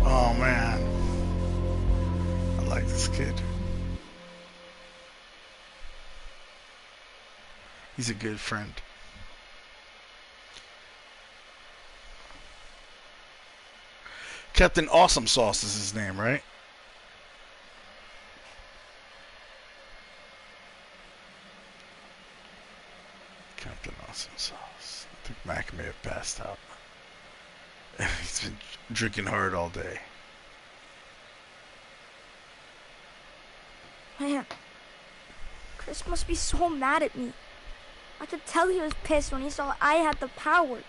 Oh, man. I like this kid. He's a good friend. Captain Awesome Sauce is his name, right? Captain Awesome Sauce. I think Mac may have passed out. He's been drinking hard all day.
Man, Chris must be so mad at me. I could tell he was pissed when he saw I had the power.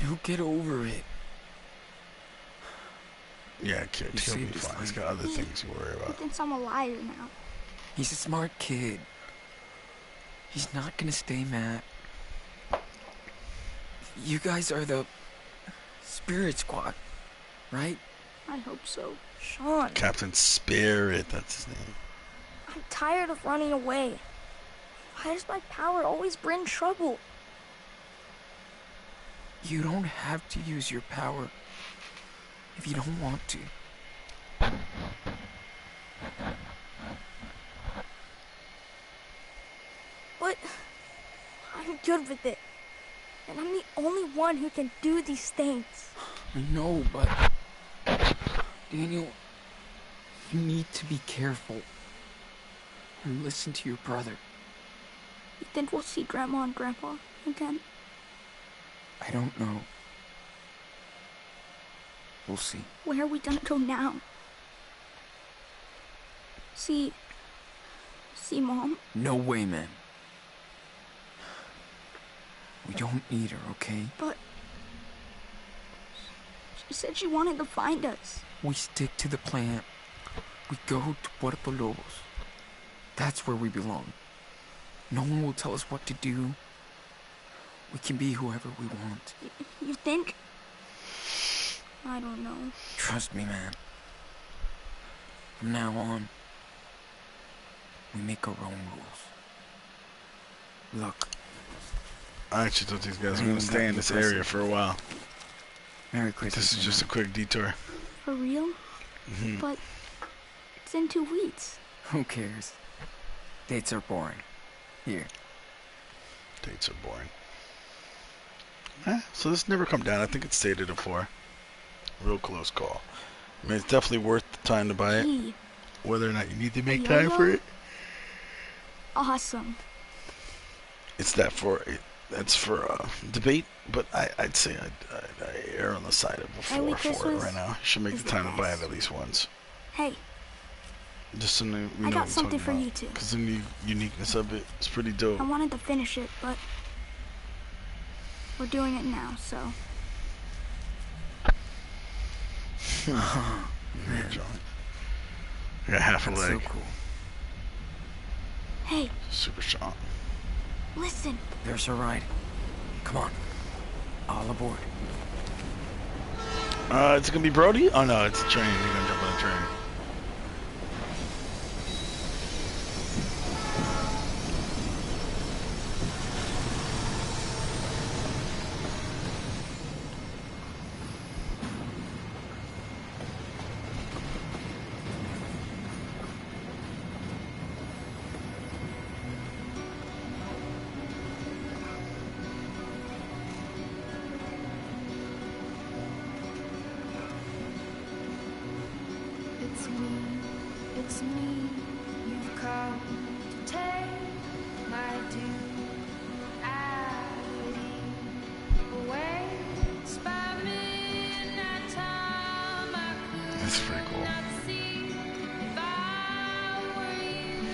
You'll get over it.
Yeah, kid, he'll be fine. He's got other things to worry
He
about.
thinks I'm a liar now.
He's a smart kid. He's not gonna stay mad. You guys are the Spirit Squad, right?
I hope so. Sean,
Captain Spirit, that's his name.
I'm tired of running away. Why does my power always bring trouble?
You don't have to use your power if you don't want to.
But I'm good with it. And I'm the only one who can do these things.
I know, but Daniel, you need to be careful and listen to your brother.
You think we'll see Grandma and Grandpa again?
I don't know. We'll see.
Where are we gonna go now? See Mom?
No way, man. We don't need her, okay?
But she said she wanted to find us.
We stick to the plan. We go to Puerto Lobos. That's where we belong. No one will tell us what to do. We can be whoever we want.
You think? I don't know.
Trust me, man. From now on, we make our own rules. Look.
I actually thought these guys were going to stay in this area for a while.
Merry Christmas.
This is just a quick detour.
For real?
Mm-hmm.
But it's in 2 weeks.
Who cares? Dates are boring. Here.
Dates are boring. So this never come down. I think it stayed at a 4. Real close call. I mean, it's definitely worth the time to buy it. Whether or not you need to make time for it.
Awesome.
It's that's for debate, but I'd say I'd err on the side of a 4 for it right now. You should make the time to buy it at least once.
Hey,
Just so we know
I got something for you too.
Because the uniqueness of it is pretty dope.
I wanted to finish it, but we're doing it now, so.
Man, John. I got half a leg.
So cool.
Hey.
Super strong.
Listen.
There's our ride. Come on. All aboard.
It's gonna be Brody? Oh no, it's a train. You're gonna jump on a train.
It's me, you've come to take my duality away. It's by midnight time I could
That's pretty cool.
not see if I were you.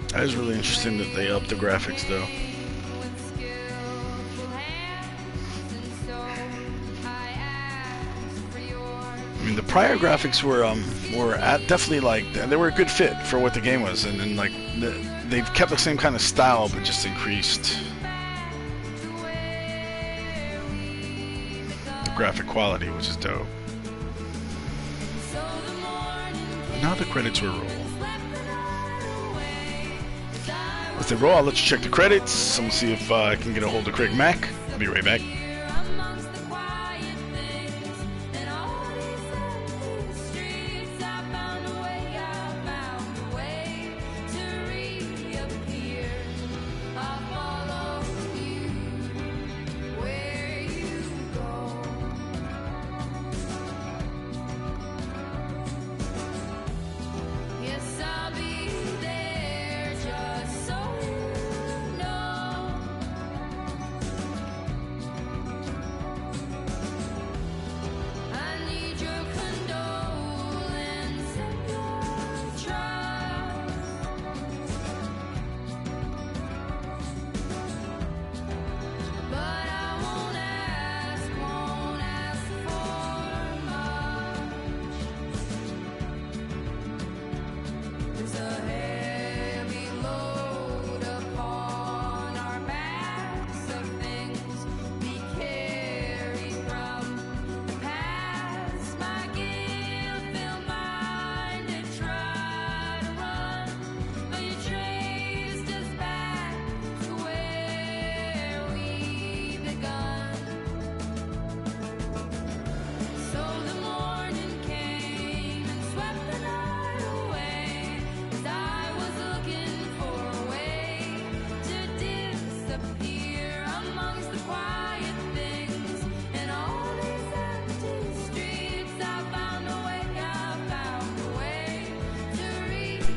That is really interesting that they upped the graphics though. I mean, the prior graphics were definitely like they were a good fit for what the game was, and then like they've kept the same kind of style but just increased the graphic quality, which is dope. Now the credits will roll. As they roll, I'll let you check the credits. I'm gonna see if I can get a hold of Craig Mack. I'll be right back.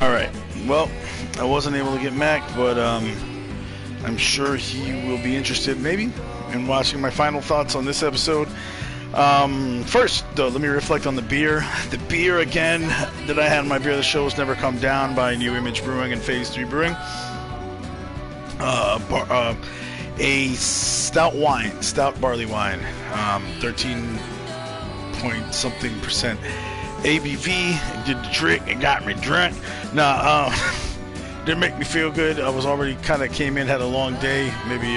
Alright, well, I wasn't able to get Mac, but I'm sure he will be interested, maybe, in watching my final thoughts on this episode. First, though, let me reflect on the beer. The beer, again, that I had in my Beer of the Show was Never Come Down by New Image Brewing and Phase 3 Brewing. A stout barley wine, 13 point something percent ABV. It did the trick. It got me drunk. Didn't make me feel good. I was already kind of came in, had a long day. Maybe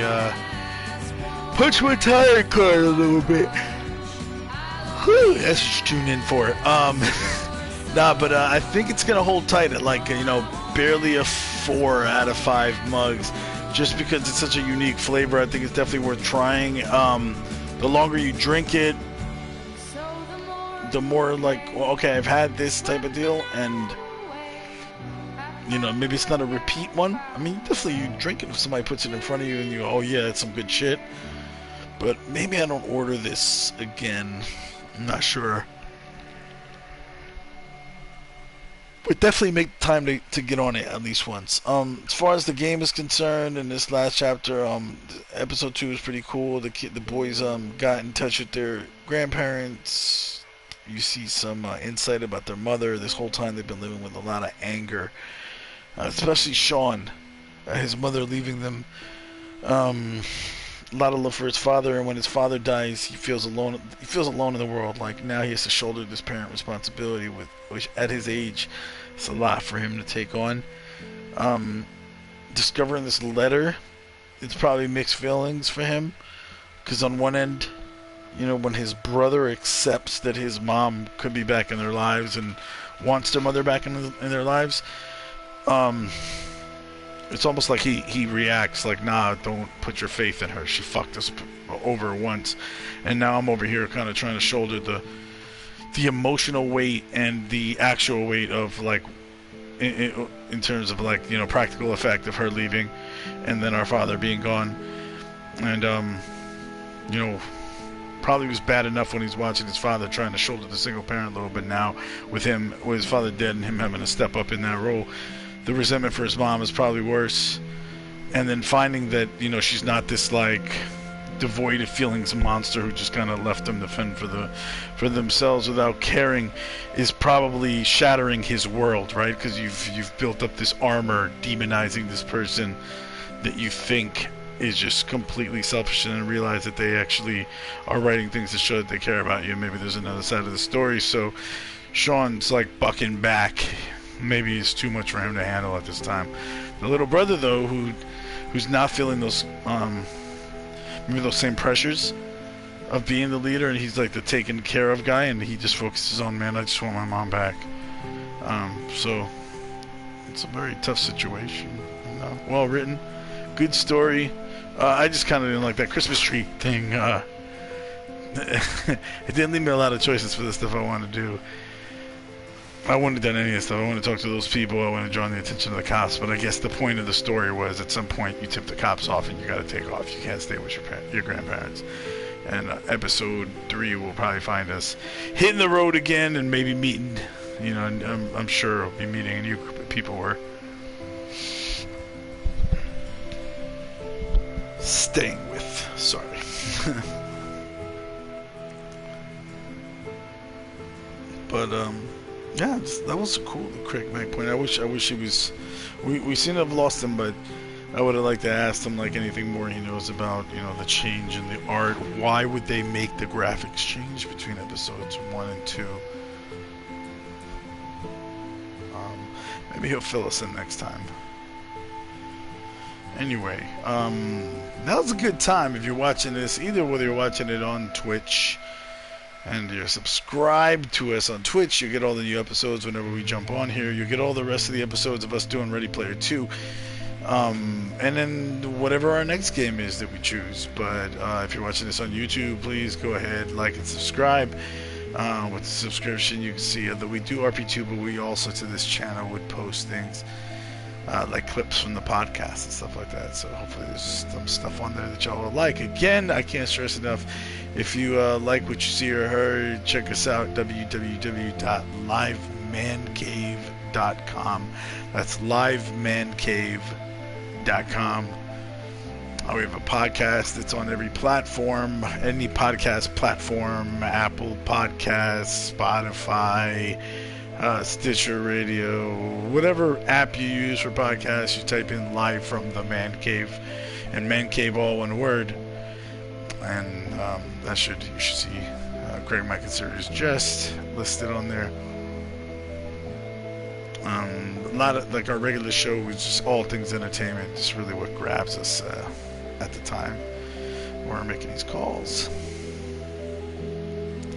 punched my tire cord a little bit. Whew, that's what you tune in for. But I think it's gonna hold tight at like barely a 4 out of 5 mugs, just because it's such a unique flavor. I think it's definitely worth trying. The longer you drink it, the more like, well, okay, I've had this type of deal, and maybe it's not a repeat one. I mean, definitely you drink it if somebody puts it in front of you and you go, oh yeah, that's some good shit. But maybe I don't order this again. I'm not sure. would definitely make time to get on it at least once. As far as the game is concerned, in this last chapter, episode 2 is pretty cool. The boys got in touch with their grandparents. You see some insight about their mother. This whole time they've been living with a lot of anger, especially Sean, his mother leaving them. A lot of love for his father, and when his father dies, he feels alone. He feels alone in the world. Like now, he has to shoulder this parent responsibility, which at his age, it's a lot for him to take on. Discovering this letter, it's probably mixed feelings for him, because on one end, when his brother accepts that his mom could be back in their lives and wants their mother back in their lives, it's almost like he reacts like, nah, don't put your faith in her. She fucked us over once. And now I'm over here kind of trying to shoulder the emotional weight and the actual weight of, like, in terms of, like, practical effect of her leaving and then our father being gone. And, probably was bad enough when he's watching his father trying to shoulder the single parent role, but now with his father dead and him having to step up in that role, the resentment for his mom is probably worse. And then finding that, she's not this, like, devoid of feelings monster who just kind of left them to fend for themselves without caring is probably shattering his world, right? Because you've built up this armor demonizing this person that you think is just completely selfish, and then realize that they actually are writing things to show that they care about you. Maybe there's another side of the story. So Sean's like bucking back. Maybe it's too much for him to handle at this time. The little brother, though, who's not feeling those maybe those same pressures of being the leader, and he's like the taken care of guy, and he just focuses on, man, I just want my mom back. So it's a very tough situation. Well written, good story. I just kind of didn't like that Christmas tree thing. It didn't leave me a lot of choices for the stuff I want to do. I wouldn't have done any of this stuff. I want to talk to those people. I want to draw the attention of the cops. But I guess the point of the story was at some point you tip the cops off and you got to take off. You can't stay with your grandparents. And episode 3 will probably find us hitting the road again and maybe meeting. I'm sure we'll be meeting a new group of people we're staying with. Sorry. But yeah, that was a cool Craig Mack point. I wish he was. We seem to have lost him, but I would have liked to ask him like anything more he knows about, the change in the art. Why would they make the graphics change between episodes 1 and 2? Maybe he'll fill us in next time. Anyway, that was a good time. If you're watching this, whether you're watching it on Twitch and you're subscribed to us on Twitch, you get all the new episodes whenever we jump on here. You get all the rest of the episodes of us doing Ready Player 2. And then whatever our next game is that we choose. But if you're watching this on YouTube, please go ahead, like and subscribe. With the subscription, you can see that we do RP2, but we also to this channel would post things like clips from the podcast and stuff like that. So hopefully there's some stuff on there that y'all will like. Again, I can't stress enough, if you like what you see or heard, check us out, www.livemancave.com. That's livemancave.com. We have a podcast that's on every platform, any podcast platform, Apple Podcasts, Spotify, Stitcher Radio, whatever app you use for podcasts. You type in Live from the Man Cave, and Man Cave all one word, and you should see Craig Mike and Serious Jest listed on there. A lot of like our regular show is just all things entertainment. It's really what grabs us at the time we're making these calls.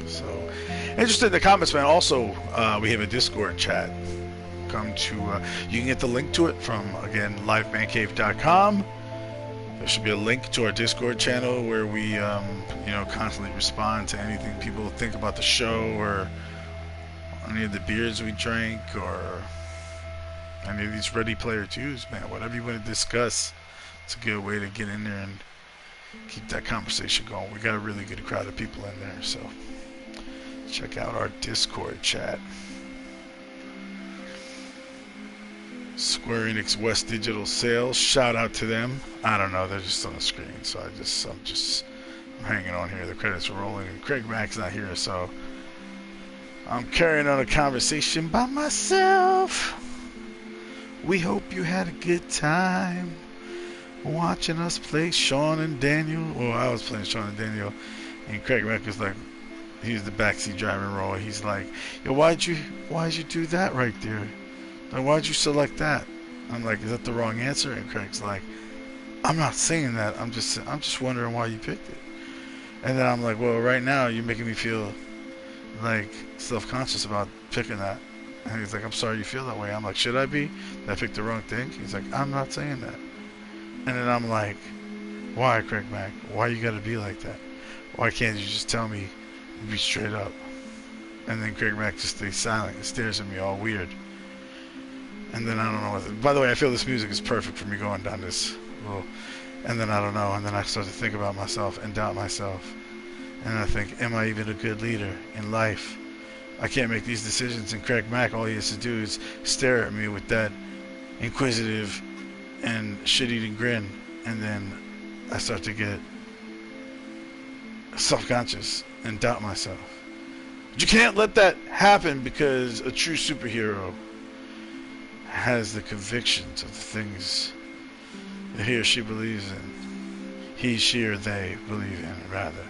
So, interested in the comments, man. Also, we have a Discord chat. Come to, you can get the link to it from, again, livemancave.com. There should be a link to our Discord channel where we, constantly respond to anything people think about the show, or any of the beers we drank, or any of these Ready Player 2s, man. Whatever you want to discuss, it's a good way to get in there and keep that conversation going. We got a really good crowd of people in there, so check out our Discord chat. Square Enix West Digital Sales. Shout out to them. I don't know. They're just on the screen, so I'm hanging on here. The credits are rolling, and Craig Mack's not here, so I'm carrying on a conversation by myself. We hope you had a good time watching us play Sean and Daniel. Well, I was playing Sean and Daniel, and Craig Mack was like, he's the backseat driving role. He's like, yo, why'd you do that right there? Like, why'd you select that? I'm like, is that the wrong answer? And Craig's like, I'm not saying that. I'm just wondering why you picked it. And then I'm like, well, right now you're making me feel like self-conscious about picking that. And he's like, I'm sorry you feel that way. I'm like, should I be? Did I pick the wrong thing? He's like, I'm not saying that. And then I'm like, why, Craig Mack? Why you gotta be like that? Why can't you just tell me, be straight up? And then Craig Mack just stays silent and stares at me all weird. And then I don't know what. By the way, I feel this music is perfect for me going down this little. And then I don't know. And then I start to think about myself and doubt myself. And I think, am I even a good leader in life? I can't make these decisions. And Craig Mack, all he has to do is stare at me with that inquisitive and shit-eating grin. And then I start to get self-conscious and doubt myself. But you can't let that happen, because a true superhero has the convictions of the things that he or she believes in. He, she, or they believe in, rather.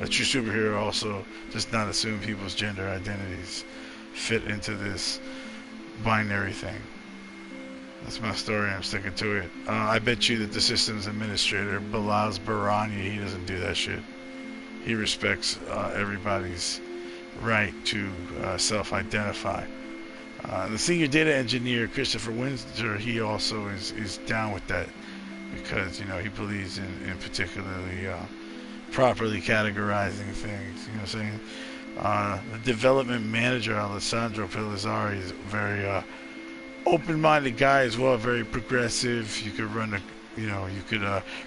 A true superhero also does not assume people's gender identities fit into this binary thing. That's my story. I'm sticking to it. I bet you that the systems administrator, Balaz Barani, he doesn't do that shit. He respects everybody's right to self-identify. The senior data engineer, Christopher Windsor, he also is down with that, because, you know, he believes in particularly properly categorizing things. You know what I'm saying? The development manager, Alessandro Pellizzari, is a very open-minded guy as well, very progressive. You could run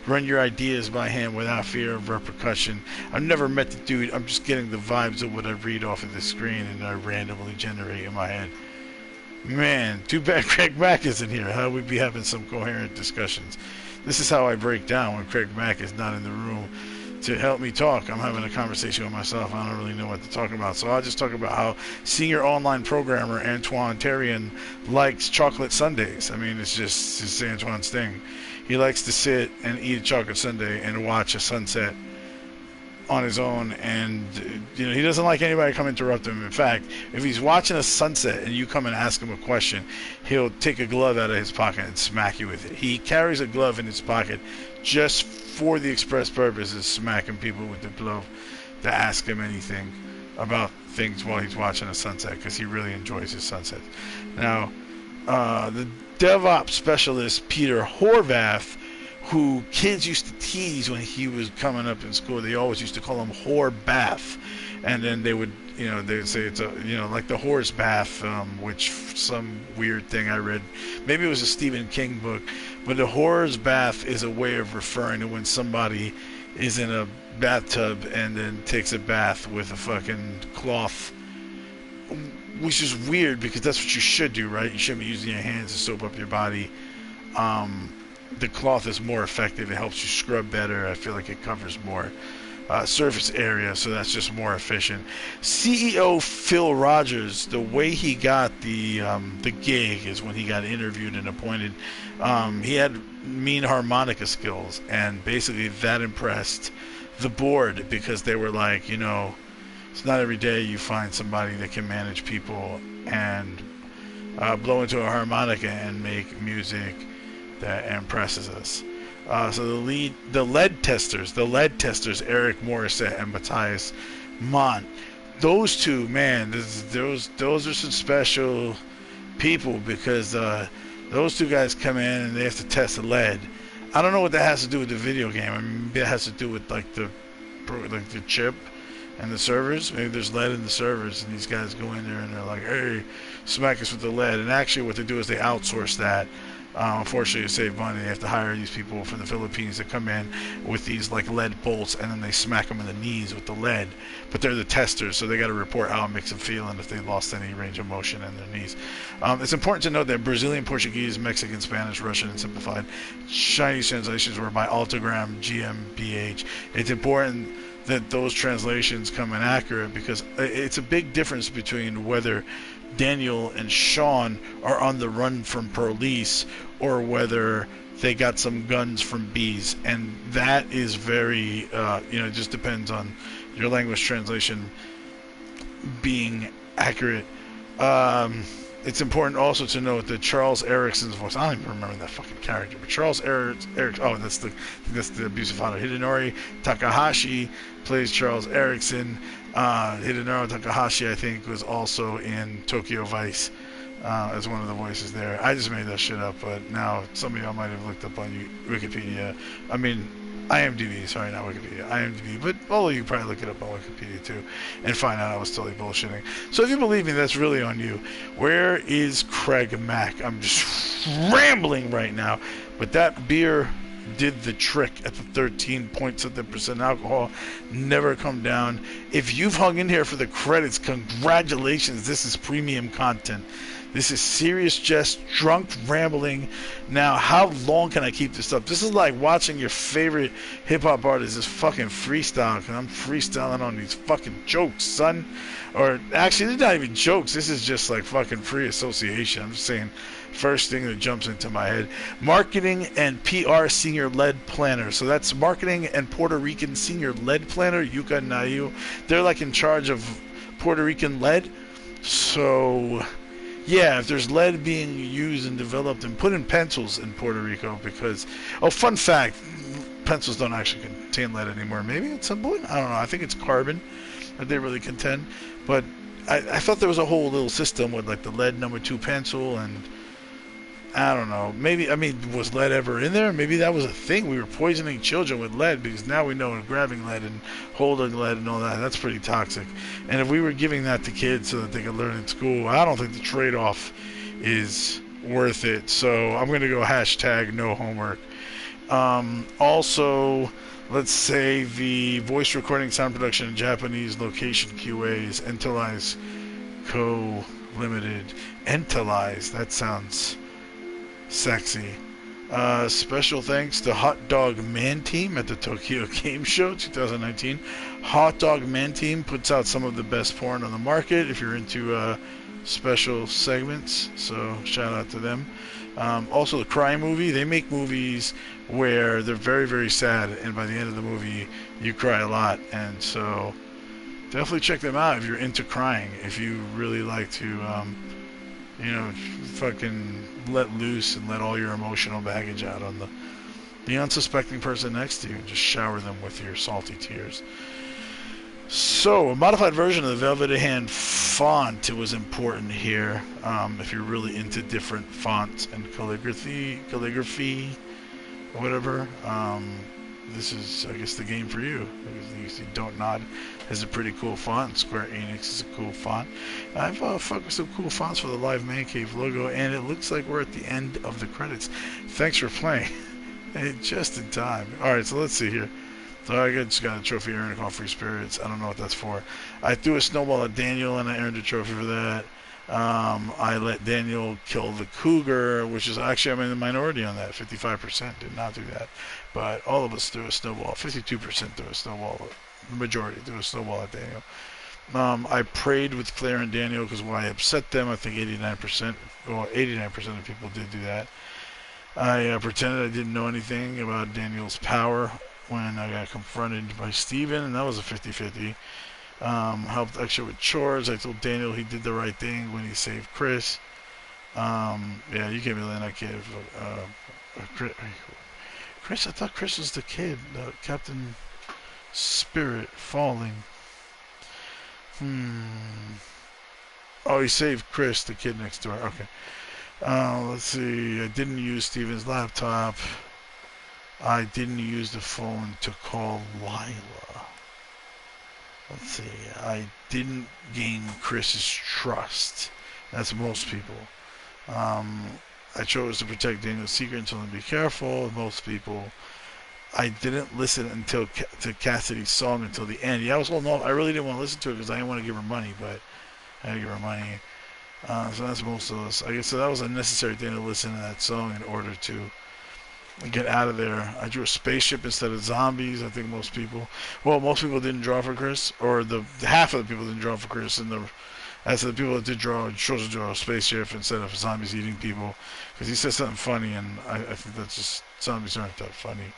run your ideas by him without fear of repercussion. I've never met the dude. I'm just getting the vibes of what I read off of the screen and I randomly generate in my head. Man, too bad Craig Mack isn't here. How would we be having some coherent discussions? This is how I break down when Craig Mack is not in the room to help me talk. I'm having a conversation with myself. I don't really know what to talk about. So I'll just talk about how senior online programmer Antoine Terrien likes chocolate sundaes. I mean, it's Antoine's thing. He likes to sit and eat a chocolate sundae and watch a sunset on his own, and you know, he doesn't like anybody come interrupt him. In fact, if he's watching a sunset and you come and ask him a question, he'll take a glove out of his pocket and smack you with it. He carries a glove in his pocket just for the express purpose of smacking people with the glove to ask him anything about things while he's watching a sunset, because he really enjoys his sunsets. Now, the DevOps specialist Peter Horvath, who kids used to tease when he was coming up in school, they always used to call him Horbath, and then they would, you know, they'd say it's a, you know, like the horse bath, which some weird thing I read, maybe it was a Stephen King book, but the horse bath is a way of referring to when somebody is in a bathtub and then takes a bath with a fucking cloth, which is weird because that's what you should do, right? You shouldn't be using your hands to soap up your body. The cloth is more effective. It helps you scrub better. I feel like it covers more surface area, so that's just more efficient. CEO Phil Rogers, the way he got the gig is when he got interviewed and appointed. He had mean harmonica skills, and basically that impressed the board, because they were like, you know, it's not every day you find somebody that can manage people and blow into a harmonica and make music that impresses us. So the lead testers, Eric Morissette and Matthias Mont, those two, man, those are some special people, because those two guys come in and they have to test the lead. I don't know what that has to do with the video game. I mean, maybe it has to do with like the chip and the servers. Maybe there's lead in the servers, and these guys go in there and they're like, hey, smack us with the lead. And actually what they do is they outsource that Unfortunately, to save money, they have to hire these people from the Philippines to come in with these like lead bolts, and then they smack them in the knees with the lead. But they're the testers, so they got to report how it makes them feel and if they lost any range of motion in their knees. It's important to note that Brazilian, Portuguese, Mexican, Spanish, Russian, and simplified Chinese translations were by Altogram GmbH. It's important that those translations come in accurate because it's a big difference between whether Daniel and Sean are on the run from police or whether they got some guns from bees, and that is very it just depends on your language translation being accurate. It's important also to note that Charles Erickson's voice, I don't even remember that fucking character, but Charles Erickson, that's the abusive father. Hidenori Takahashi plays Charles Erickson. Hidenori Takahashi, I think, was also in Tokyo Vice as one of the voices there. I just made that shit up, but now some of y'all might have looked up on Wikipedia. I mean, IMDb, sorry, not Wikipedia, IMDb, but all of you probably look it up on Wikipedia too and find out I was totally bullshitting. So if you believe me, that's really on you. Where is Craig Mack? I'm just rambling right now, but that beer did the trick at the 13.7% alcohol. Never come down. If you've hung in here for the credits, congratulations. This is premium content. This is serious jest, drunk rambling. Now, how long can I keep this up? This is like watching your favorite hip-hop artist just fucking freestyle, because I'm freestyling on these fucking jokes, son. Or, actually, they're not even jokes. This is just like fucking free association. I'm just saying, first thing that jumps into my head. Marketing and PR Senior Lead Planner. So that's Marketing and Puerto Rican Senior Lead Planner, Yuka Nayu. They're like in charge of Puerto Rican lead. So... yeah, if there's lead being used and developed and put in pencils in Puerto Rico, because, fun fact, pencils don't actually contain lead anymore. Maybe at some point, I don't know. I think it's carbon that they really contend. But I thought there was a whole little system with like the lead #2 pencil, and I don't know. Maybe, was lead ever in there? Maybe that was a thing. We were poisoning children with lead because now we know grabbing lead and holding lead and all that, that's pretty toxic. And if we were giving that to kids so that they could learn in school, I don't think the trade-off is worth it. So I'm going to go hashtag no homework. Also, let's say the voice recording, sound production, and Japanese location QAs, Entelize Co. Limited. Entelize, that sounds... sexy. Special thanks to Hot Dog Man Team at the Tokyo Game Show 2019. Hot Dog Man Team puts out some of the best porn on the market if you're into special segments, so shout out to them. Also, the Cry Movie, they make movies where they're very, very sad, and by the end of the movie, you cry a lot, and so definitely check them out if you're into crying, if you really like to, fucking let loose and let all your emotional baggage out on the unsuspecting person next to you and just shower them with your salty tears. So, a modified version of the Velvet Hand font was important here. If you're really into different fonts and calligraphy, or whatever, this is, I guess, the game for you. You see Don't Nod has a pretty cool font. Square Enix is a cool font. I've fucked with some cool fonts for the live ManCave logo, and it looks like we're at the end of the credits. Thanks for playing. Just in time. Alright, so let's see here. So I just got a trophy earned called Free Spirits. I don't know what that's for. I threw a snowball at Daniel, and I earned a trophy for that. I let Daniel kill the cougar, which is actually, I'm in the minority on that. 55% did not do that. But all of us threw a snowball. 52% threw a snowball. The majority threw a snowball at Daniel. I prayed with Claire and Daniel because when I upset them, I think 89% of people did do that. I pretended I didn't know anything about Daniel's power when I got confronted by Steven, and that was a 50-50. Helped extra with chores. I told Daniel he did the right thing when he saved Chris. Yeah, you can't be letting that kid. Chris, I thought Chris was the kid. Captain Spirit falling. Oh, he saved Chris, the kid next door. Okay. Let's see. I didn't use Steven's laptop. I didn't use the phone to call Lila. Let's see. I didn't gain Chris's trust. That's most people. I chose to protect Daniel's secret and told him to be careful. Most people, I didn't listen until to Cassidy's song until the end. Yeah, I was holding off. I really didn't want to listen to it because I didn't want to give her money, but I had to give her money. So that's most of us. I guess so. That was a necessary thing to listen to that song in order to get out of there. I drew a spaceship instead of zombies. I think most people didn't draw for Chris, or the half of the people didn't draw for Chris, and as for the people that did draw, chose to draw a spaceship instead of zombies eating people, because he said something funny, and I think that's just, zombies aren't that funny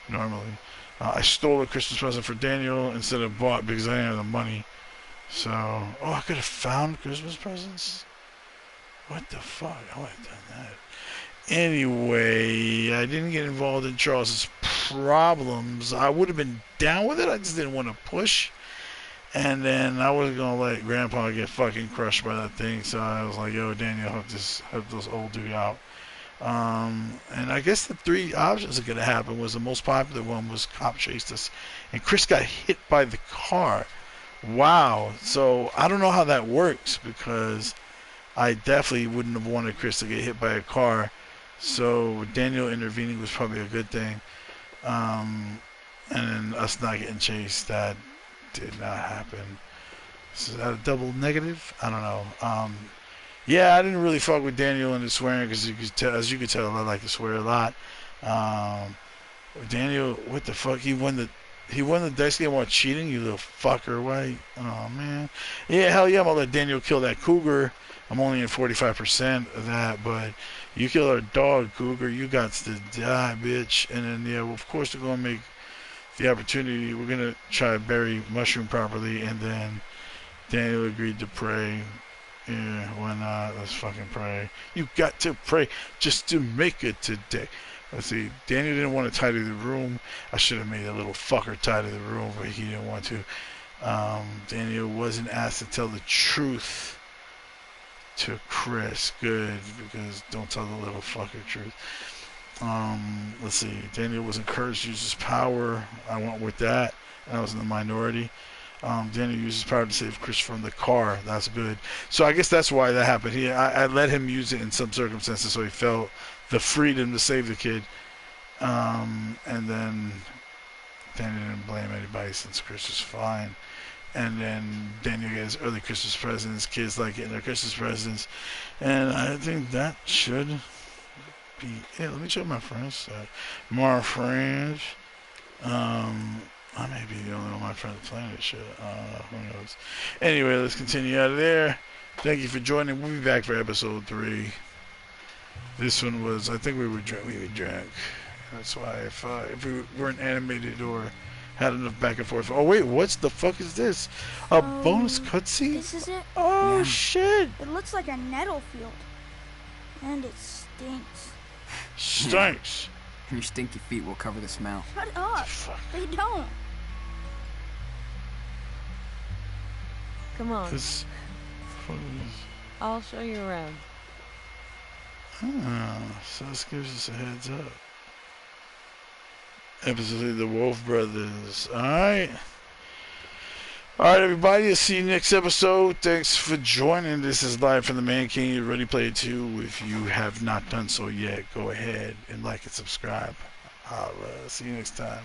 normally. I stole a Christmas present for Daniel instead of bought because I didn't have the money. So, I could have found Christmas presents? What the fuck? I would have done that. Anyway, I didn't get involved in Charles's problems. I would have been down with it. I just didn't want to push. And then I wasn't going to let Grandpa get fucking crushed by that thing. So I was like, yo, Daniel, help this old dude out. And I guess the three options that could have happened was the most popular one was cop chased us. And Chris got hit by the car. Wow. So I don't know how that works because I definitely wouldn't have wanted Chris to get hit by a car. So Daniel intervening was probably a good thing. And then us not getting chased, that did not happen. So is that a double negative? I don't know. Yeah, I didn't really fuck with Daniel and the swearing because as you could tell, I like to swear a lot. Daniel, what the fuck? He won the dice game while cheating, you little fucker. Why? Oh, man. Yeah, hell yeah, I'm gonna let Daniel kill that cougar. I'm only in 45% of that, but you kill our dog, cougar, you got to die, bitch. And then, yeah, well, of course, they're gonna make the opportunity. We're gonna try to bury Mushroom properly, and then Daniel agreed to pray. Yeah, why not? Let's fucking pray. You got to pray just to make it today. Let's see. Daniel didn't want to tidy the room. I should have made a little fucker tidy the room, but he didn't want to. Daniel wasn't asked to tell the truth to Chris. Good, because don't tell the little fucker truth. Let's see. Daniel was encouraged to use his power. I went with that. I was in the minority. Daniel used his power to save Chris from the car. That's good. So I guess that's why that happened. I let him use it in some circumstances, so he felt the freedom to save the kid. And then Daniel didn't blame anybody since Chris was fine. And then Daniel got his early Christmas presents. Kids like getting their Christmas presents. And I think that should be it. Let me check my friends. My friends. I may be the only one of my friends playing this shit. Who knows? Anyway, let's continue out of there. Thank you for joining. We'll be back for episode 3. This one was, I think we were drunk. That's why if we weren't animated or had enough back and forth. Oh wait, what's the fuck is this? A bonus cutscene?
This is it?
Oh shit!
It looks like a nettle field. And it stinks.
Stinks!
Your stinky feet will cover the smell.
Shut up! They don't.
Come on.
This
I'll show you around.
So this gives us a heads up. Episode of the Wolf Brothers. Alright, everybody. I'll see you next episode. Thanks for joining. This is live from the ManCave. Ready Player 2. If you have not done so yet, go ahead and like and subscribe. I'll see you next time.